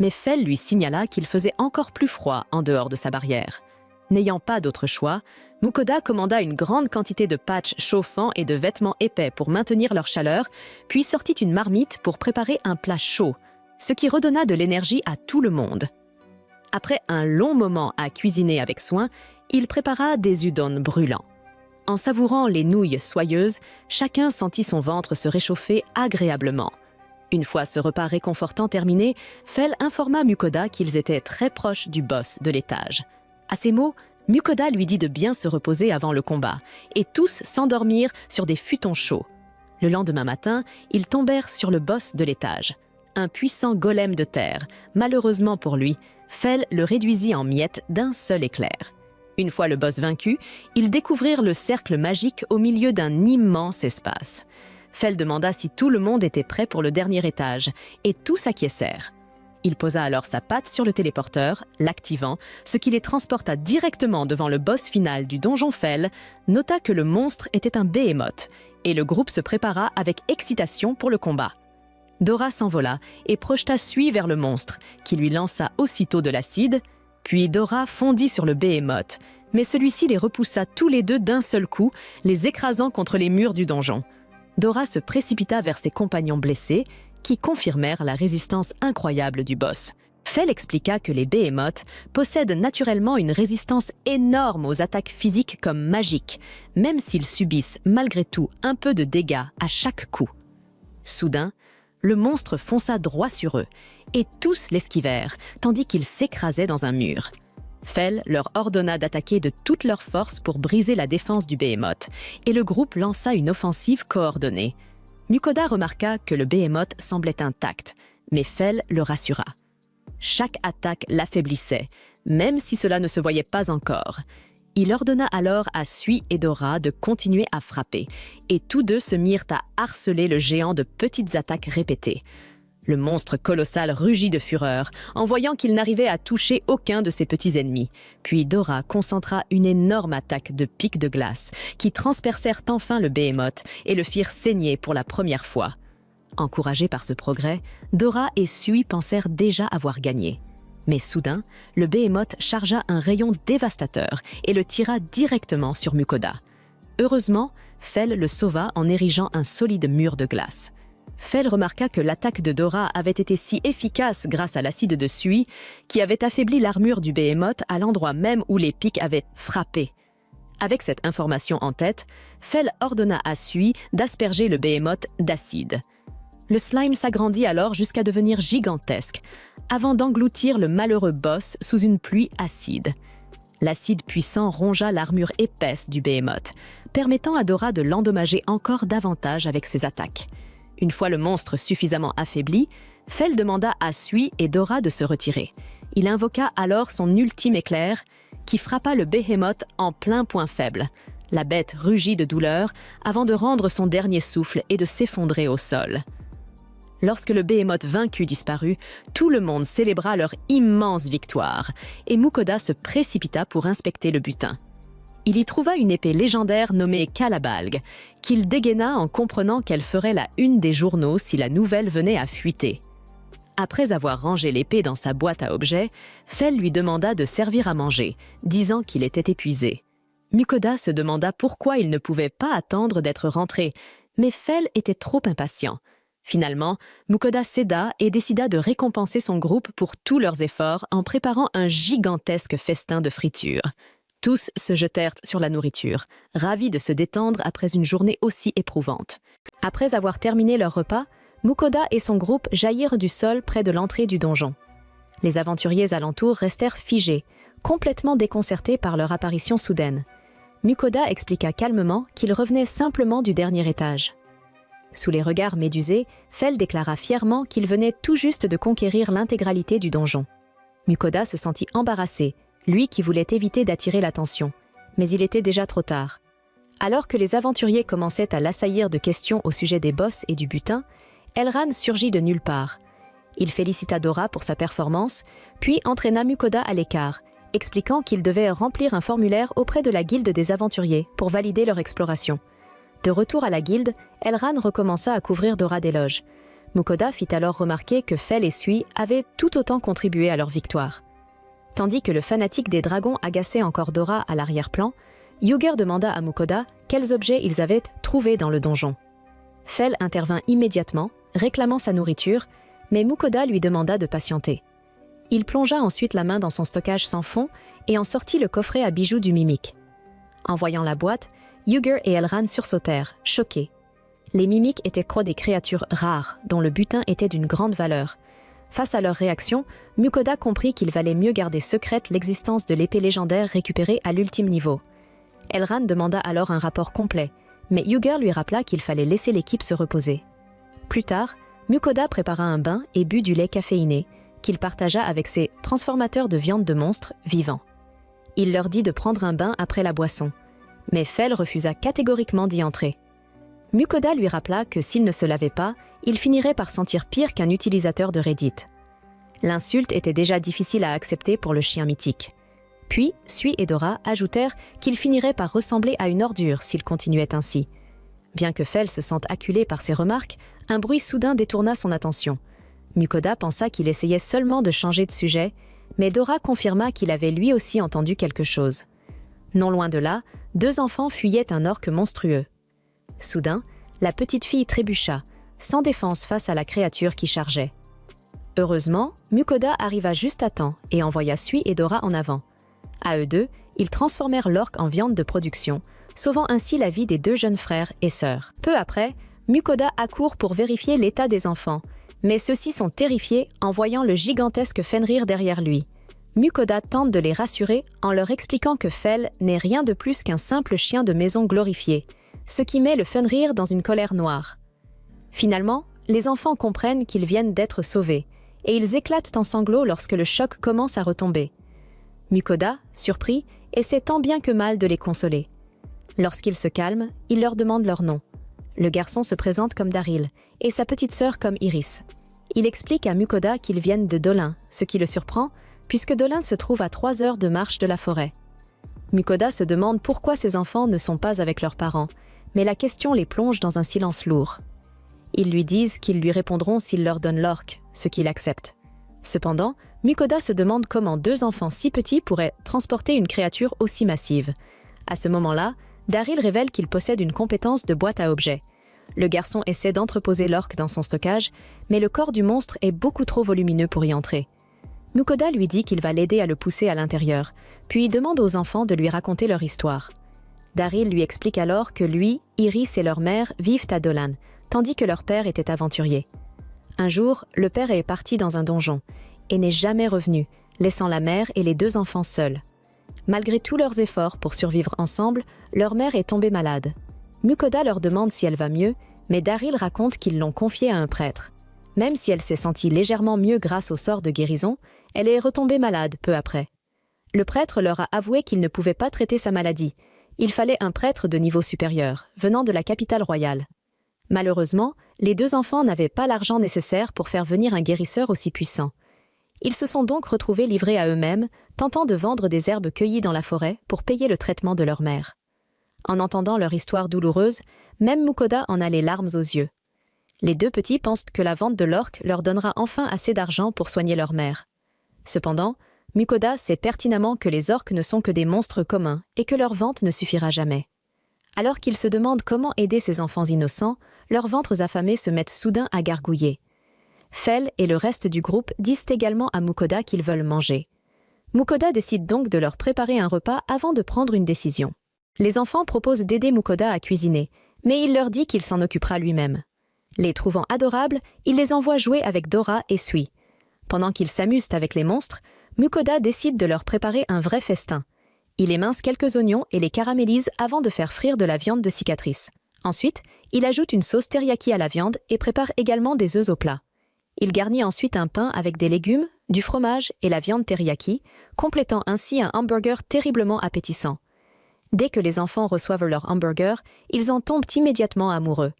Mais Fell lui signala qu'il faisait encore plus froid en dehors de sa barrière. N'ayant pas d'autre choix, Mukoda commanda une grande quantité de patchs chauffants et de vêtements épais pour maintenir leur chaleur, puis sortit une marmite pour préparer un plat chaud, ce qui redonna de l'énergie à tout le monde. Après un long moment à cuisiner avec soin, il prépara des udon brûlants. En savourant les nouilles soyeuses, chacun sentit son ventre se réchauffer agréablement. Une fois ce repas réconfortant terminé, Fell informa Mukoda qu'ils étaient très proches du boss de l'étage. À ces mots, Mukoda lui dit de bien se reposer avant le combat, et tous s'endormirent sur des futons chauds. Le lendemain matin, ils tombèrent sur le boss de l'étage. Un puissant golem de terre. Malheureusement pour lui, Fell le réduisit en miettes d'un seul éclair. Une fois le boss vaincu, ils découvrirent le cercle magique au milieu d'un immense espace. Fell demanda si tout le monde était prêt pour le dernier étage, et tous acquiescèrent. Il posa alors sa patte sur le téléporteur, l'activant, ce qui les transporta directement devant le boss final du donjon Fell, nota que le monstre était un behemoth, et le groupe se prépara avec excitation pour le combat. Dora s'envola et projeta Sui vers le monstre, qui lui lança aussitôt de l'acide, puis Dora fondit sur le behemoth, mais celui-ci les repoussa tous les deux d'un seul coup, les écrasant contre les murs du donjon. Dora se précipita vers ses compagnons blessés, qui confirmèrent la résistance incroyable du boss. Fell expliqua que les behemoths possèdent naturellement une résistance énorme aux attaques physiques comme magiques, même s'ils subissent malgré tout un peu de dégâts à chaque coup. Soudain, le monstre fonça droit sur eux, et tous l'esquivèrent, tandis qu'ils s'écrasaient dans un mur. Fell leur ordonna d'attaquer de toute leur force pour briser la défense du behemoth, et le groupe lança une offensive coordonnée. Mukoda remarqua que le behemoth semblait intact, mais Fell le rassura. Chaque attaque l'affaiblissait, même si cela ne se voyait pas encore. Il ordonna alors à Sui et Dora de continuer à frapper, et tous deux se mirent à harceler le géant de petites attaques répétées. Le monstre colossal rugit de fureur, en voyant qu'il n'arrivait à toucher aucun de ses petits ennemis. Puis Dora concentra une énorme attaque de pics de glace, qui transpercèrent enfin le behemoth et le firent saigner pour la première fois. Encouragés par ce progrès, Dora et Sui pensèrent déjà avoir gagné. Mais soudain, le behemoth chargea un rayon dévastateur et le tira directement sur Mukoda. Heureusement, Fell le sauva en érigeant un solide mur de glace. Fell remarqua que l'attaque de Dora avait été si efficace grâce à l'acide de Sui, qui avait affaibli l'armure du behemoth à l'endroit même où les pics avaient frappé. Avec cette information en tête, Fell ordonna à Sui d'asperger le behemoth d'acide. Le slime s'agrandit alors jusqu'à devenir gigantesque, avant d'engloutir le malheureux boss sous une pluie acide. L'acide puissant rongea l'armure épaisse du behemoth, permettant à Dora de l'endommager encore davantage avec ses attaques. Une fois le monstre suffisamment affaibli, Fell demanda à Sui et Dora de se retirer. Il invoqua alors son ultime éclair, qui frappa le behemoth en plein point faible. La bête rugit de douleur avant de rendre son dernier souffle et de s'effondrer au sol. Lorsque le behemoth vaincu disparut, tout le monde célébra leur immense victoire, et Mukoda se précipita pour inspecter le butin. Il y trouva une épée légendaire nommée Calabalgue, qu'il dégaina en comprenant qu'elle ferait la une des journaux si la nouvelle venait à fuiter. Après avoir rangé l'épée dans sa boîte à objets, Fell lui demanda de servir à manger, disant qu'il était épuisé. Mukoda se demanda pourquoi il ne pouvait pas attendre d'être rentré, mais Fell était trop impatient. Finalement, Mukoda céda et décida de récompenser son groupe pour tous leurs efforts en préparant un gigantesque festin de friture. Tous se jetèrent sur la nourriture, ravis de se détendre après une journée aussi éprouvante. Après avoir terminé leur repas, Mukoda et son groupe jaillirent du sol près de l'entrée du donjon. Les aventuriers alentours restèrent figés, complètement déconcertés par leur apparition soudaine. Mukoda expliqua calmement qu'il revenait simplement du dernier étage. Sous les regards médusés, Fell déclara fièrement qu'il venait tout juste de conquérir l'intégralité du donjon. Mukoda se sentit embarrassé, lui qui voulait éviter d'attirer l'attention. Mais il était déjà trop tard. Alors que les aventuriers commençaient à l'assaillir de questions au sujet des boss et du butin, Elran surgit de nulle part. Il félicita Dora pour sa performance, puis entraîna Mukoda à l'écart, expliquant qu'il devait remplir un formulaire auprès de la guilde des aventuriers pour valider leur exploration. De retour à la guilde, Elran recommença à couvrir Dora d'éloges. Mukoda fit alors remarquer que Fell et Sui avaient tout autant contribué à leur victoire. Tandis que le fanatique des dragons agaçait encore Dora à l'arrière-plan, Yuger demanda à Mukoda quels objets ils avaient trouvés dans le donjon. Fell intervint immédiatement, réclamant sa nourriture, mais Mukoda lui demanda de patienter. Il plongea ensuite la main dans son stockage sans fond et en sortit le coffret à bijoux du mimique. En voyant la boîte, Yuger et Elran sursautèrent, choqués. Les mimiques étaient des créatures rares, dont le butin était d'une grande valeur. Face à leur réaction, Mukoda comprit qu'il valait mieux garder secrète l'existence de l'épée légendaire récupérée à l'ultime niveau. Elran demanda alors un rapport complet, mais Yuger lui rappela qu'il fallait laisser l'équipe se reposer. Plus tard, Mukoda prépara un bain et but du lait caféiné, qu'il partagea avec ses transformateurs de viande de monstres vivants. Il leur dit de prendre un bain après la boisson, mais Fell refusa catégoriquement d'y entrer. Mukoda lui rappela que s'il ne se lavait pas, il finirait par sentir pire qu'un utilisateur de Reddit. L'insulte était déjà difficile à accepter pour le chien mythique. Puis, Sui et Dora ajoutèrent qu'il finirait par ressembler à une ordure s'il continuait ainsi. Bien que Fell se sente acculé par ces remarques, un bruit soudain détourna son attention. Mukoda pensa qu'il essayait seulement de changer de sujet, mais Dora confirma qu'il avait lui aussi entendu quelque chose. Non loin de là, 2 enfants fuyaient un orque monstrueux. Soudain, la petite fille trébucha, sans défense face à la créature qui chargeait. Heureusement, Mukoda arriva juste à temps et envoya Sui et Dora en avant. À eux deux, ils transformèrent l'orque en viande de production, sauvant ainsi la vie des 2 jeunes frères et sœurs. Peu après, Mukoda accourt pour vérifier l'état des enfants, mais ceux-ci sont terrifiés en voyant le gigantesque Fenrir derrière lui. Mukoda tente de les rassurer en leur expliquant que Fell n'est rien de plus qu'un simple chien de maison glorifié, ce qui met le Fenrir dans une colère noire. Finalement, les enfants comprennent qu'ils viennent d'être sauvés, et ils éclatent en sanglots lorsque le choc commence à retomber. Mukoda, surpris, essaie tant bien que mal de les consoler. Lorsqu'ils se calment, il leur demande leur nom. Le garçon se présente comme Daryl, et sa petite sœur comme Iris. Il explique à Mukoda qu'ils viennent de Dolin, ce qui le surprend, puisque Dolin se trouve à 3 heures de marche de la forêt. Mukoda se demande pourquoi ses enfants ne sont pas avec leurs parents, mais la question les plonge dans un silence lourd. Ils lui disent qu'ils lui répondront s'il leur donne l'orque, ce qu'il accepte. Cependant, Mukoda se demande comment 2 enfants si petits pourraient transporter une créature aussi massive. À ce moment-là, Daryl révèle qu'il possède une compétence de boîte à objets. Le garçon essaie d'entreposer l'orque dans son stockage, mais le corps du monstre est beaucoup trop volumineux pour y entrer. Mukoda lui dit qu'il va l'aider à le pousser à l'intérieur, puis demande aux enfants de lui raconter leur histoire. Daryl lui explique alors que lui, Iris et leur mère vivent à Dolan, tandis que leur père était aventurier. Un jour, le père est parti dans un donjon et n'est jamais revenu, laissant la mère et les 2 enfants seuls. Malgré tous leurs efforts pour survivre ensemble, leur mère est tombée malade. Mukoda leur demande si elle va mieux, mais Daryl raconte qu'ils l'ont confiée à un prêtre. Même si elle s'est sentie légèrement mieux grâce au sort de guérison, elle est retombée malade peu après. Le prêtre leur a avoué qu'il ne pouvait pas traiter sa maladie. Il fallait un prêtre de niveau supérieur, venant de la capitale royale. Malheureusement, les 2 enfants n'avaient pas l'argent nécessaire pour faire venir un guérisseur aussi puissant. Ils se sont donc retrouvés livrés à eux-mêmes, tentant de vendre des herbes cueillies dans la forêt pour payer le traitement de leur mère. En entendant leur histoire douloureuse, même Mukoda en a les larmes aux yeux. Les deux petits pensent que la vente de l'orque leur donnera enfin assez d'argent pour soigner leur mère. Cependant, Mukoda sait pertinemment que les orques ne sont que des monstres communs et que leur vente ne suffira jamais. Alors qu'ils se demandent comment aider ces enfants innocents, leurs ventres affamés se mettent soudain à gargouiller. Fell et le reste du groupe disent également à Mukoda qu'ils veulent manger. Mukoda décide donc de leur préparer un repas avant de prendre une décision. Les enfants proposent d'aider Mukoda à cuisiner, mais il leur dit qu'il s'en occupera lui-même. Les trouvant adorables, il les envoie jouer avec Dora et Sui. Pendant qu'ils s'amusent avec les monstres, Mukoda décide de leur préparer un vrai festin. Il émince quelques oignons et les caramélise avant de faire frire de la viande de cicatrice. Ensuite, il ajoute une sauce teriyaki à la viande et prépare également des œufs au plat. Il garnit ensuite un pain avec des légumes, du fromage et la viande teriyaki, complétant ainsi un hamburger terriblement appétissant. Dès que les enfants reçoivent leur hamburger, ils en tombent immédiatement amoureux.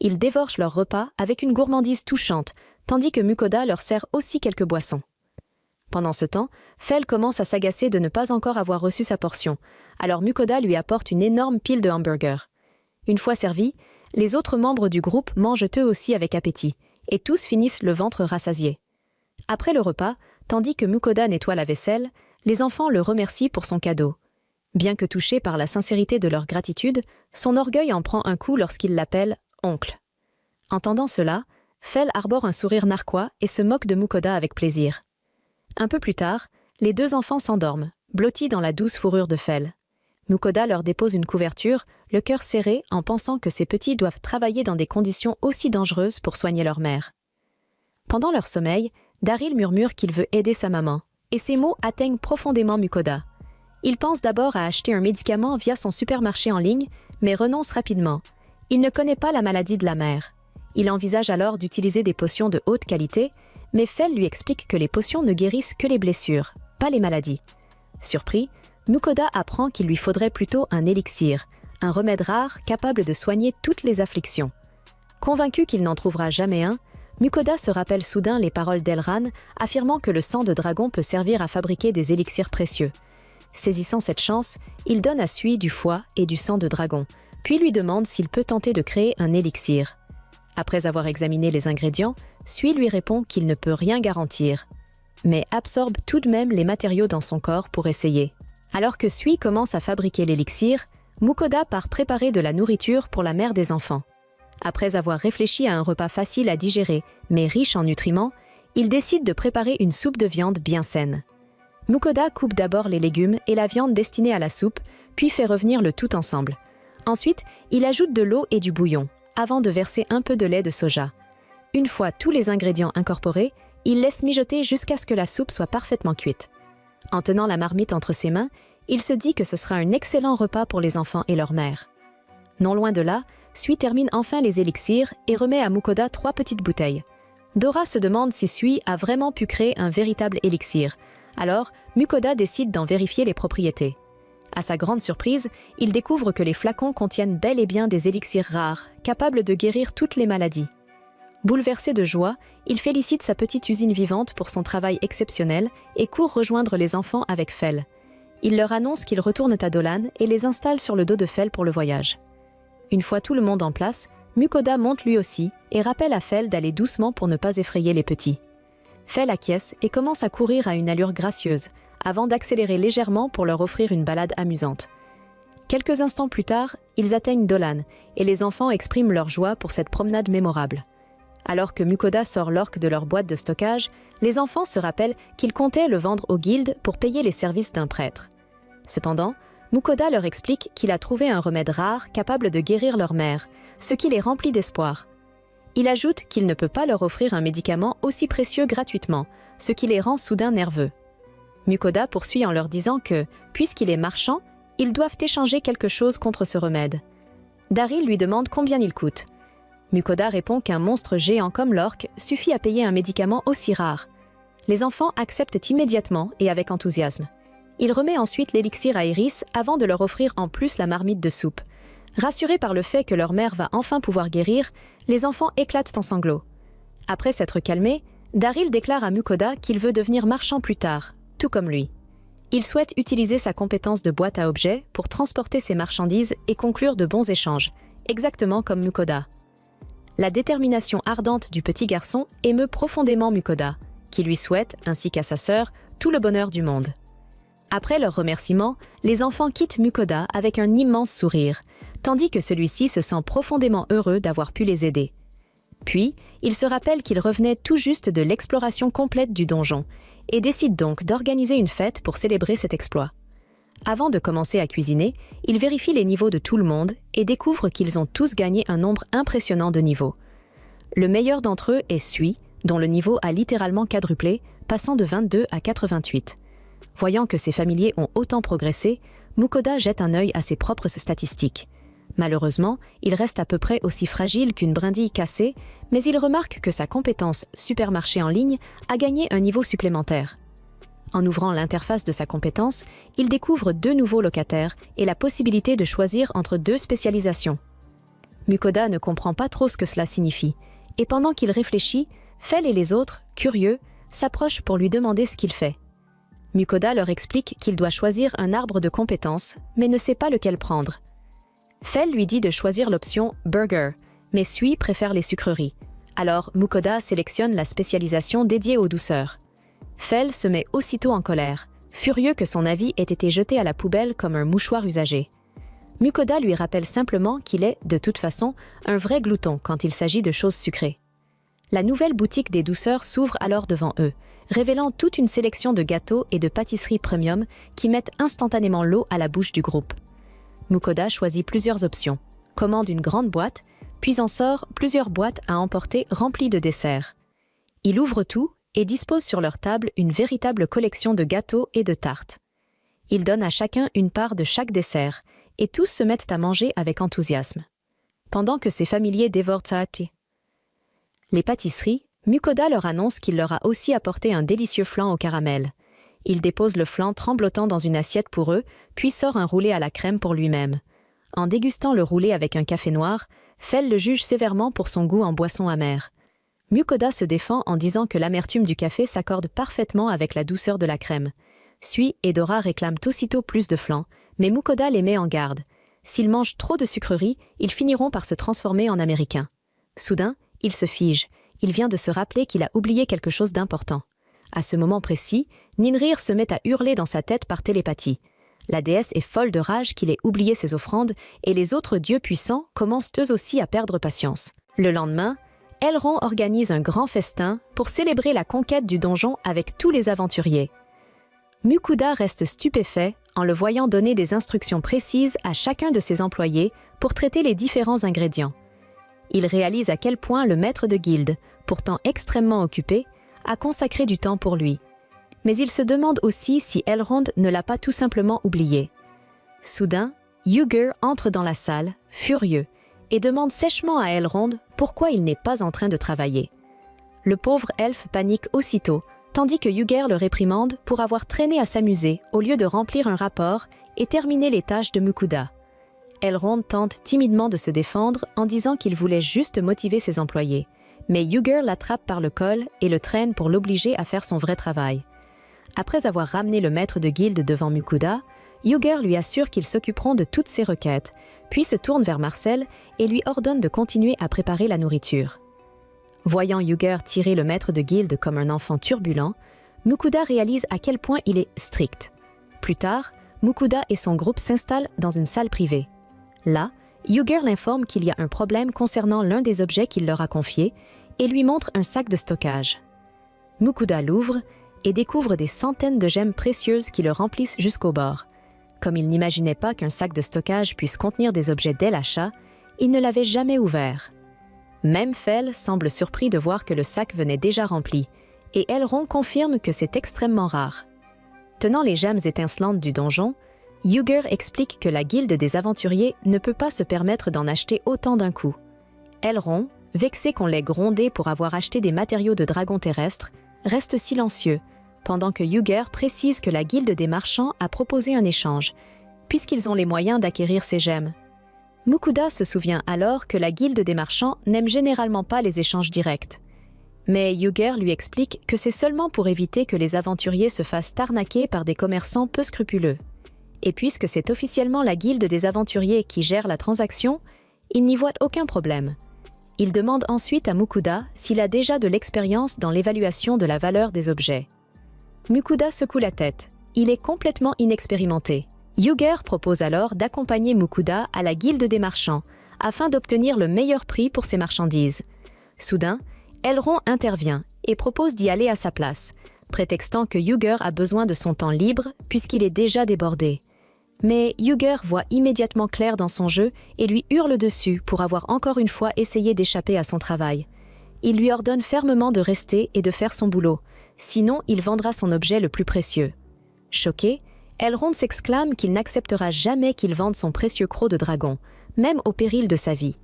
Ils dévorent leur repas avec une gourmandise touchante, tandis que Mukoda leur sert aussi quelques boissons. Pendant ce temps, Fell commence à s'agacer de ne pas encore avoir reçu sa portion, alors Mukoda lui apporte une énorme pile de hamburgers. Une fois servis, les autres membres du groupe mangent eux aussi avec appétit, et tous finissent le ventre rassasié. Après le repas, tandis que Mukoda nettoie la vaisselle, les enfants le remercient pour son cadeau. Bien que touché par la sincérité de leur gratitude, son orgueil en prend un coup lorsqu'il l'appelle « oncle ». Entendant cela, Fell arbore un sourire narquois et se moque de Mukoda avec plaisir. Un peu plus tard, les deux enfants s'endorment, blottis dans la douce fourrure de Fell. Mukoda leur dépose une couverture, le cœur serré en pensant que ces petits doivent travailler dans des conditions aussi dangereuses pour soigner leur mère. Pendant leur sommeil, Daryl murmure qu'il veut aider sa maman, et ces mots atteignent profondément Mukoda. Il pense d'abord à acheter un médicament via son supermarché en ligne, mais renonce rapidement. Il ne connaît pas la maladie de la mère. Il envisage alors d'utiliser des potions de haute qualité, mais Fell lui explique que les potions ne guérissent que les blessures, pas les maladies. Surpris, Mukoda apprend qu'il lui faudrait plutôt un élixir, un remède rare capable de soigner toutes les afflictions. Convaincu qu'il n'en trouvera jamais un, Mukoda se rappelle soudain les paroles d'Elran affirmant que le sang de dragon peut servir à fabriquer des élixirs précieux. Saisissant cette chance, il donne à Sui du foie et du sang de dragon, puis lui demande s'il peut tenter de créer un élixir. Après avoir examiné les ingrédients, Sui lui répond qu'il ne peut rien garantir, mais absorbe tout de même les matériaux dans son corps pour essayer. Alors que Sui commence à fabriquer l'élixir, Mukoda part préparer de la nourriture pour la mère des enfants. Après avoir réfléchi à un repas facile à digérer, mais riche en nutriments, il décide de préparer une soupe de viande bien saine. Mukoda coupe d'abord les légumes et la viande destinée à la soupe, puis fait revenir le tout ensemble. Ensuite, il ajoute de l'eau et du bouillon, avant de verser un peu de lait de soja. Une fois tous les ingrédients incorporés, il laisse mijoter jusqu'à ce que la soupe soit parfaitement cuite. En tenant la marmite entre ses mains, il se dit que ce sera un excellent repas pour les enfants et leur mère. Non loin de là, Sui termine enfin les élixirs et remet à Mukoda 3 petites bouteilles. Dora se demande si Sui a vraiment pu créer un véritable élixir. Alors, Mukoda décide d'en vérifier les propriétés. À sa grande surprise, il découvre que les flacons contiennent bel et bien des élixirs rares, capables de guérir toutes les maladies. Bouleversé de joie, il félicite sa petite usine vivante pour son travail exceptionnel et court rejoindre les enfants avec Fell. Il leur annonce qu'ils retournent à Dolan et les installe sur le dos de Fell pour le voyage. Une fois tout le monde en place, Mukoda monte lui aussi et rappelle à Fell d'aller doucement pour ne pas effrayer les petits. Fell acquiesce et commence à courir à une allure gracieuse, avant d'accélérer légèrement pour leur offrir une balade amusante. Quelques instants plus tard, ils atteignent Dolan et les enfants expriment leur joie pour cette promenade mémorable. Alors que Mukoda sort l'orque de leur boîte de stockage, les enfants se rappellent qu'ils comptaient le vendre aux guildes pour payer les services d'un prêtre. Cependant, Mukoda leur explique qu'il a trouvé un remède rare capable de guérir leur mère, ce qui les remplit d'espoir. Il ajoute qu'il ne peut pas leur offrir un médicament aussi précieux gratuitement, ce qui les rend soudain nerveux. Mukoda poursuit en leur disant que, puisqu'il est marchand, ils doivent échanger quelque chose contre ce remède. Daryl lui demande combien il coûte. Mukoda répond qu'un monstre géant comme l'orque suffit à payer un médicament aussi rare. Les enfants acceptent immédiatement et avec enthousiasme. Il remet ensuite l'élixir à Iris avant de leur offrir en plus la marmite de soupe. Rassurés par le fait que leur mère va enfin pouvoir guérir, les enfants éclatent en sanglots. Après s'être calmés, Daryl déclare à Mukoda qu'il veut devenir marchand plus tard, tout comme lui. Il souhaite utiliser sa compétence de boîte à objets pour transporter ses marchandises et conclure de bons échanges, exactement comme Mukoda. La détermination ardente du petit garçon émeut profondément Mukoda, qui lui souhaite, ainsi qu'à sa sœur, tout le bonheur du monde. Après leurs remerciements, les enfants quittent Mukoda avec un immense sourire, tandis que celui-ci se sent profondément heureux d'avoir pu les aider. Puis, il se rappelle qu'il revenait tout juste de l'exploration complète du donjon et décide donc d'organiser une fête pour célébrer cet exploit. Avant de commencer à cuisiner, il vérifie les niveaux de tout le monde et découvre qu'ils ont tous gagné un nombre impressionnant de niveaux. Le meilleur d'entre eux est Sui, dont le niveau a littéralement quadruplé, passant de 22 à 88. Voyant que ses familiers ont autant progressé, Mukoda jette un œil à ses propres statistiques. Malheureusement, il reste à peu près aussi fragile qu'une brindille cassée, mais il remarque que sa compétence supermarché en ligne a gagné un niveau supplémentaire. En ouvrant l'interface de sa compétence, il découvre 2 nouveaux locataires et la possibilité de choisir entre 2 spécialisations. Mukoda ne comprend pas trop ce que cela signifie, et pendant qu'il réfléchit, Fel et les autres, curieux, s'approchent pour lui demander ce qu'il fait. Mukoda leur explique qu'il doit choisir un arbre de compétences, mais ne sait pas lequel prendre. Fel lui dit de choisir l'option « Burger », mais Sui préfère les sucreries. Alors Mukoda sélectionne la spécialisation dédiée aux douceurs. Fel se met aussitôt en colère, furieux que son avis ait été jeté à la poubelle comme un mouchoir usagé. Mukoda lui rappelle simplement qu'il est, de toute façon, un vrai glouton quand il s'agit de choses sucrées. La nouvelle boutique des douceurs s'ouvre alors devant eux, révélant toute une sélection de gâteaux et de pâtisseries premium qui mettent instantanément l'eau à la bouche du groupe. Mukoda choisit plusieurs options, commande une grande boîte, puis en sort plusieurs boîtes à emporter remplies de desserts. Il ouvre tout et dispose sur leur table une véritable collection de gâteaux et de tartes. Il donne à chacun une part de chaque dessert, et tous se mettent à manger avec enthousiasme. Pendant que ses familiers dévorent les pâtisseries, Mukoda leur annonce qu'il leur a aussi apporté un délicieux flan au caramel. Il dépose le flan tremblotant dans une assiette pour eux, puis sort un roulé à la crème pour lui-même. En dégustant le roulé avec un café noir, Fel le juge sévèrement pour son goût en boisson amère. Mukoda se défend en disant que l'amertume du café s'accorde parfaitement avec la douceur de la crème. Sui et Dora réclament aussitôt plus de flan, mais Mukoda les met en garde. S'ils mangent trop de sucreries, ils finiront par se transformer en Américains. Soudain, il se fige. Il vient de se rappeler qu'il a oublié quelque chose d'important. À ce moment précis, Ninrir se met à hurler dans sa tête par télépathie. La déesse est folle de rage qu'il ait oublié ses offrandes et les autres dieux puissants commencent eux aussi à perdre patience. Le lendemain, Elrond organise un grand festin pour célébrer la conquête du donjon avec tous les aventuriers. Mukoda reste stupéfait en le voyant donner des instructions précises à chacun de ses employés pour traiter les différents ingrédients. Il réalise à quel point le maître de guilde, pourtant extrêmement occupé, a consacré du temps pour lui. Mais il se demande aussi si Elrond ne l'a pas tout simplement oublié. Soudain, Ugur entre dans la salle, furieux, et demande sèchement à Elrond pourquoi il n'est pas en train de travailler. Le pauvre elfe panique aussitôt, tandis que Ugur le réprimande pour avoir traîné à s'amuser au lieu de remplir un rapport et terminer les tâches de Mukoda. Elrond tente timidement de se défendre en disant qu'il voulait juste motiver ses employés, mais Ugur l'attrape par le col et le traîne pour l'obliger à faire son vrai travail. Après avoir ramené le maître de guilde devant Mukoda, Ugur lui assure qu'ils s'occuperont de toutes ses requêtes, puis se tourne vers Marcel et lui ordonne de continuer à préparer la nourriture. Voyant Ugur tirer le maître de guilde comme un enfant turbulent, Mukoda réalise à quel point il est strict. Plus tard, Mukoda et son groupe s'installent dans une salle privée. Là, Ugur l'informe qu'il y a un problème concernant l'un des objets qu'il leur a confiés et lui montre un sac de stockage. Mukoda l'ouvre et découvre des centaines de gemmes précieuses qui le remplissent jusqu'au bord. Comme il n'imaginait pas qu'un sac de stockage puisse contenir des objets dès l'achat, il ne l'avait jamais ouvert. Même Fel semble surpris de voir que le sac venait déjà rempli, et Elrond confirme que c'est extrêmement rare. Tenant les gemmes étincelantes du donjon, Ugur explique que la guilde des aventuriers ne peut pas se permettre d'en acheter autant d'un coup. Elrond, vexé qu'on l'ait grondé pour avoir acheté des matériaux de dragon terrestre, reste silencieux, pendant que Ugur précise que la guilde des marchands a proposé un échange, puisqu'ils ont les moyens d'acquérir ces gemmes. Mukoda se souvient alors que la guilde des marchands n'aime généralement pas les échanges directs. Mais Yuger lui explique que c'est seulement pour éviter que les aventuriers se fassent arnaquer par des commerçants peu scrupuleux. Et puisque c'est officiellement la guilde des aventuriers qui gère la transaction, il n'y voit aucun problème. Il demande ensuite à Mukuda s'il a déjà de l'expérience dans l'évaluation de la valeur des objets. Mukuda secoue la tête. Il est complètement inexpérimenté. Yuger propose alors d'accompagner Mukuda à la guilde des marchands afin d'obtenir le meilleur prix pour ses marchandises. Soudain, Elrond intervient et propose d'y aller à sa place, prétextant que Yuger a besoin de son temps libre puisqu'il est déjà débordé. Mais Yuger voit immédiatement clair dans son jeu et lui hurle dessus pour avoir encore une fois essayé d'échapper à son travail. Il lui ordonne fermement de rester et de faire son boulot, sinon il vendra son objet le plus précieux. Choqué, Elrond s'exclame qu'il n'acceptera jamais qu'il vende son précieux croc de dragon, même au péril de sa vie.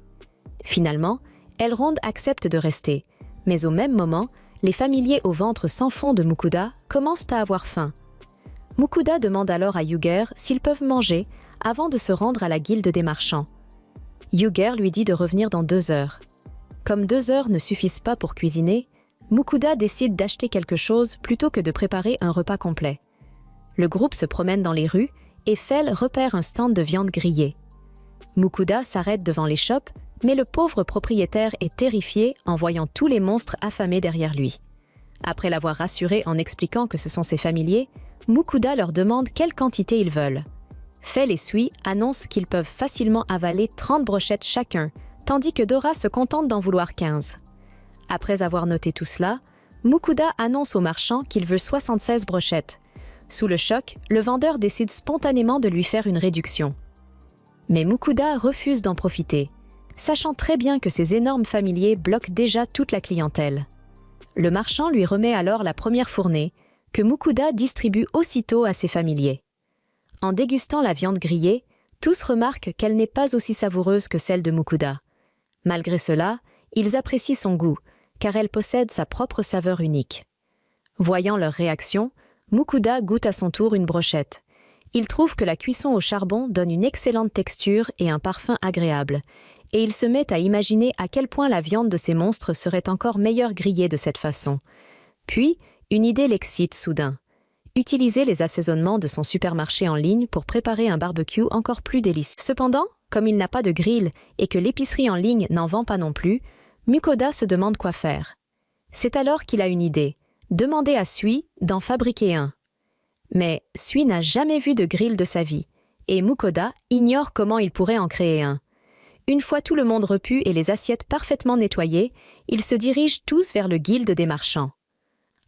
Finalement, Elrond accepte de rester, mais au même moment, les familiers au ventre sans fond de Mukuda commencent à avoir faim. Mukuda demande alors à Yuger s'ils peuvent manger avant de se rendre à la guilde des marchands. Yuger lui dit de revenir dans 2 heures. Comme 2 heures ne suffisent pas pour cuisiner, Mukuda décide d'acheter quelque chose plutôt que de préparer un repas complet. Le groupe se promène dans les rues et Fell repère un stand de viande grillée. Mukuda s'arrête devant l'échoppe, mais le pauvre propriétaire est terrifié en voyant tous les monstres affamés derrière lui. Après l'avoir rassuré en expliquant que ce sont ses familiers, Mukuda leur demande quelle quantité ils veulent. Fell et Sui annoncent qu'ils peuvent facilement avaler 30 brochettes chacun, tandis que Dora se contente d'en vouloir 15. Après avoir noté tout cela, Mukuda annonce au marchand qu'il veut 76 brochettes. Sous le choc, le vendeur décide spontanément de lui faire une réduction. Mais Mukuda refuse d'en profiter, sachant très bien que ses énormes familiers bloquent déjà toute la clientèle. Le marchand lui remet alors la première fournée, que Mukuda distribue aussitôt à ses familiers. En dégustant la viande grillée, tous remarquent qu'elle n'est pas aussi savoureuse que celle de Mukuda. Malgré cela, ils apprécient son goût, car elle possède sa propre saveur unique. Voyant leur réaction, Mukuda goûte à son tour une brochette. Il trouve que la cuisson au charbon donne une excellente texture et un parfum agréable, et il se met à imaginer à quel point la viande de ces monstres serait encore meilleure grillée de cette façon. Puis, une idée l'excite soudain. Utiliser les assaisonnements de son supermarché en ligne pour préparer un barbecue encore plus délicieux. Cependant, comme il n'a pas de grill et que l'épicerie en ligne n'en vend pas non plus, Mukuda se demande quoi faire. C'est alors qu'il a une idée, demander à Sui d'en fabriquer un. Mais Sui n'a jamais vu de grill de sa vie, et Mukuda ignore comment il pourrait en créer un. Une fois tout le monde repu et les assiettes parfaitement nettoyées, ils se dirigent tous vers le guilde des marchands.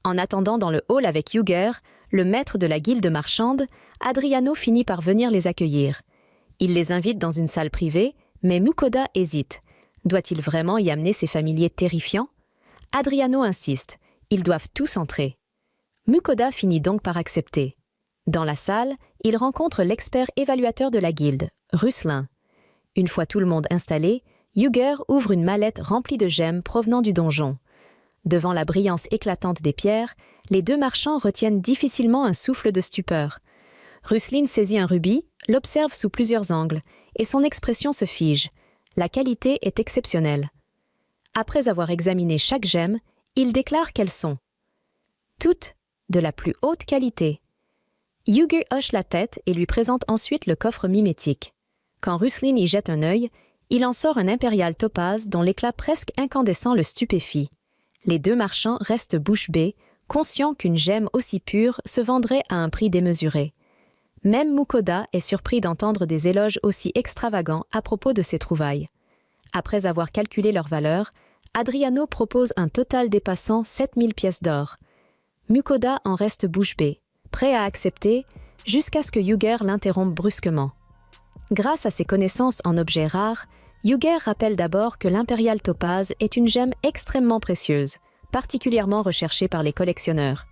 En attendant dans le hall avec Yuger, le maître de la guilde marchande, Adriano finit par venir les accueillir. Il les invite dans une salle privée, mais Mukuda hésite. Doit-il vraiment y amener ses familiers terrifiants? Adriano insiste, ils doivent tous entrer. Mukuda finit donc par accepter. Dans la salle, il rencontre l'expert évaluateur de la guilde, Ruslan. Une fois tout le monde installé, Yuger ouvre une mallette remplie de gemmes provenant du donjon. Devant la brillance éclatante des pierres, les 2 marchands retiennent difficilement un souffle de stupeur. Ruslan saisit un rubis, l'observe sous plusieurs angles, et son expression se fige. La qualité est exceptionnelle. Après avoir examiné chaque gemme, il déclare qu'elles sont toutes de la plus haute qualité. Yuger hoche la tête et lui présente ensuite le coffre mimétique. Quand Ruslan y jette un œil, il en sort un impérial topaze dont l'éclat presque incandescent le stupéfie. Les 2 marchands restent bouche bée, conscients qu'une gemme aussi pure se vendrait à un prix démesuré. Même Mukuda est surpris d'entendre des éloges aussi extravagants à propos de ces trouvailles. Après avoir calculé leur valeur, Adriano propose un total dépassant 7000 pièces d'or. Mukuda en reste bouche bée, prêt à accepter, jusqu'à ce que Yuger l'interrompe brusquement. Grâce à ses connaissances en objets rares, Yuger rappelle d'abord que l'impérial topaze est une gemme extrêmement précieuse, particulièrement recherchée par les collectionneurs.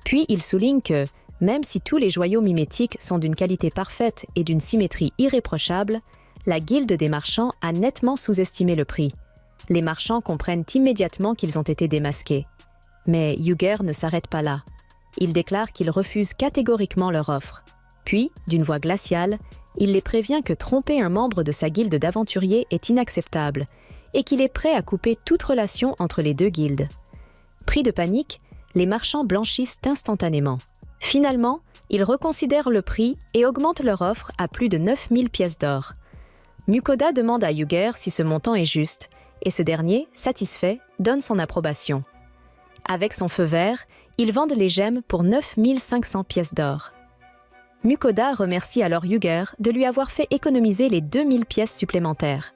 Puis il souligne que, même si tous les joyaux mimétiques sont d'une qualité parfaite et d'une symétrie irréprochable, la guilde des marchands a nettement sous-estimé le prix. Les marchands comprennent immédiatement qu'ils ont été démasqués. Mais Yuger ne s'arrête pas là. Il déclare qu'il refuse catégoriquement leur offre. Puis, d'une voix glaciale, il les prévient que tromper un membre de sa guilde d'aventuriers est inacceptable et qu'il est prêt à couper toute relation entre les 2 guildes. Pris de panique, les marchands blanchissent instantanément. Finalement, ils reconsidèrent le prix et augmentent leur offre à plus de 9000 pièces d'or. Mukoda demande à Yuger si ce montant est juste, et ce dernier, satisfait, donne son approbation. Avec son feu vert, ils vendent les gemmes pour 9500 pièces d'or. Mukoda remercie alors Yuger de lui avoir fait économiser les 2000 pièces supplémentaires.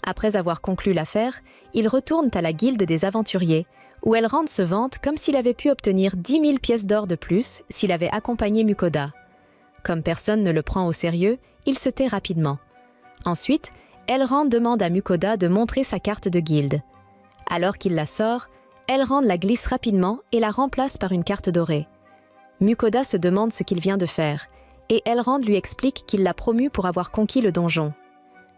Après avoir conclu l'affaire, ils retournent à la guilde des aventuriers, où Elrond se vante comme s'il avait pu obtenir 10 000 pièces d'or de plus s'il avait accompagné Mukoda. Comme personne ne le prend au sérieux, il se tait rapidement. Ensuite, Elrond demande à Mukoda de montrer sa carte de guilde. Alors qu'il la sort, Elrond la glisse rapidement et la remplace par une carte dorée. Mukoda se demande ce qu'il vient de faire, et Elrond lui explique qu'il l'a promu pour avoir conquis le donjon.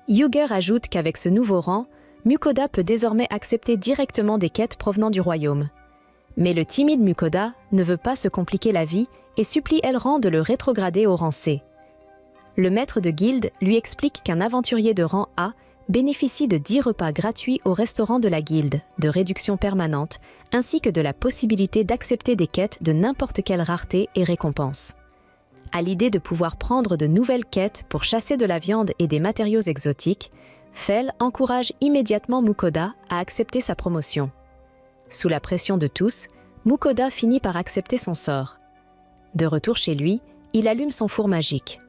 Yuger ajoute qu'avec ce nouveau rang, Mukoda peut désormais accepter directement des quêtes provenant du royaume. Mais le timide Mukoda ne veut pas se compliquer la vie et supplie Elrond de le rétrograder au rang C. Le maître de guilde lui explique qu'un aventurier de rang A bénéficie de 10 repas gratuits au restaurant de la guilde, de réduction permanente, ainsi que de la possibilité d'accepter des quêtes de n'importe quelle rareté et récompense. À l'idée de pouvoir prendre de nouvelles quêtes pour chasser de la viande et des matériaux exotiques, Fel encourage immédiatement Mukoda à accepter sa promotion. Sous la pression de tous, Mukoda finit par accepter son sort. De retour chez lui, il allume son four magique.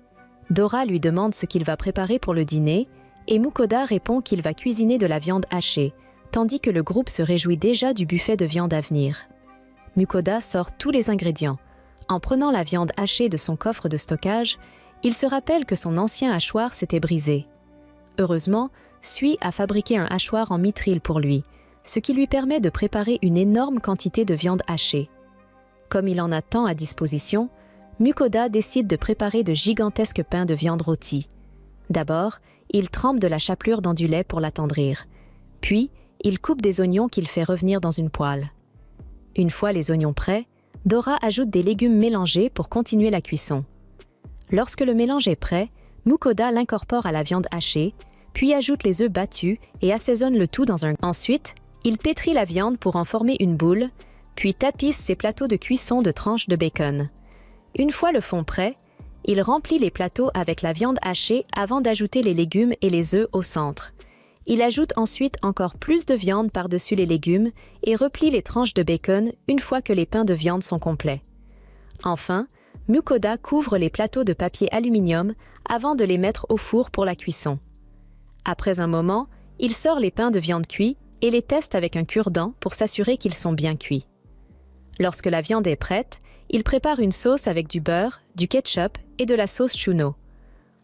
Dora lui demande ce qu'il va préparer pour le dîner, et Mukoda répond qu'il va cuisiner de la viande hachée, tandis que le groupe se réjouit déjà du buffet de viande à venir. Mukoda sort tous les ingrédients. En prenant la viande hachée de son coffre de stockage, il se rappelle que son ancien hachoir s'était brisé. Heureusement, Sui a fabriqué un hachoir en mithril pour lui, ce qui lui permet de préparer une énorme quantité de viande hachée. Comme il en a tant à disposition, Mukoda décide de préparer de gigantesques pains de viande rôtie. D'abord, il trempe de la chapelure dans du lait pour l'attendrir. Puis, il coupe des oignons qu'il fait revenir dans une poêle. Une fois les oignons prêts, Dora ajoute des légumes mélangés pour continuer la cuisson. Lorsque le mélange est prêt, Mukoda l'incorpore à la viande hachée, puis ajoute les œufs battus et assaisonne le tout dans un... Ensuite, il pétrit la viande pour en former une boule, puis tapisse ses plateaux de cuisson de tranches de bacon. Une fois le fond prêt, il remplit les plateaux avec la viande hachée avant d'ajouter les légumes et les œufs au centre. Il ajoute ensuite encore plus de viande par-dessus les légumes et replie les tranches de bacon une fois que les pains de viande sont complets. Enfin, Mukoda couvre les plateaux de papier aluminium avant de les mettre au four pour la cuisson. Après un moment, il sort les pains de viande cuits et les teste avec un cure-dent pour s'assurer qu'ils sont bien cuits. Lorsque la viande est prête, il prépare une sauce avec du beurre, du ketchup et de la sauce chuno.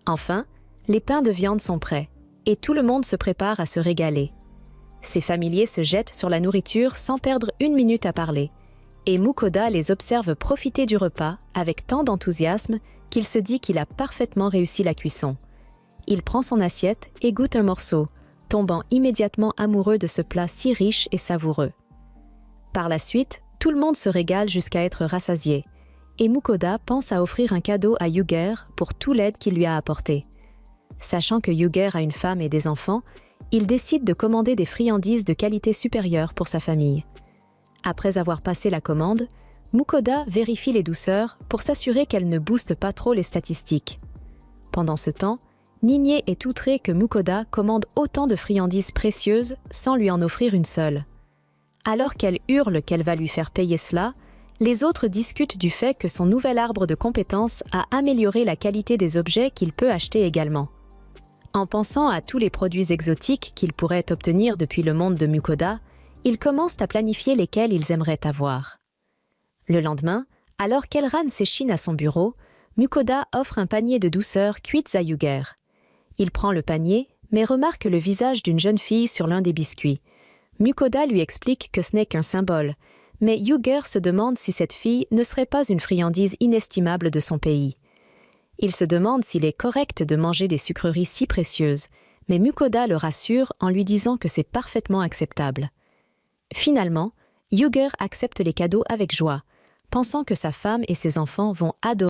Enfin, les pains de viande sont prêts et tout le monde se prépare à se régaler. Ses familiers se jettent sur la nourriture sans perdre une minute à parler, et Mukoda les observe profiter du repas avec tant d'enthousiasme qu'il se dit qu'il a parfaitement réussi la cuisson. Il prend son assiette et goûte un morceau, tombant immédiatement amoureux de ce plat si riche et savoureux. Par la suite, tout le monde se régale jusqu'à être rassasié, et Mukoda pense à offrir un cadeau à Yuger pour tout l'aide qu'il lui a apporté. Sachant que Yuger a une femme et des enfants, il décide de commander des friandises de qualité supérieure pour sa famille. Après avoir passé la commande, Mukoda vérifie les douceurs pour s'assurer qu'elles ne boostent pas trop les statistiques. Pendant ce temps, Ninier est outré que Mukoda commande autant de friandises précieuses sans lui en offrir une seule. Alors qu'elle hurle qu'elle va lui faire payer cela, les autres discutent du fait que son nouvel arbre de compétences a amélioré la qualité des objets qu'il peut acheter également. En pensant à tous les produits exotiques qu'ils pourraient obtenir depuis le monde de Mukoda, ils commencent à planifier lesquels ils aimeraient avoir. Le lendemain, alors qu'Elran s'échine à son bureau, Mukoda offre un panier de douceurs cuites à Yuger. Il prend le panier, mais remarque le visage d'une jeune fille sur l'un des biscuits. Mukoda lui explique que ce n'est qu'un symbole, mais Yuger se demande si cette fille ne serait pas une friandise inestimable de son pays. Il se demande s'il est correct de manger des sucreries si précieuses, mais Mukoda le rassure en lui disant que c'est parfaitement acceptable. Finalement, Yuger accepte les cadeaux avec joie, pensant que sa femme et ses enfants vont adorer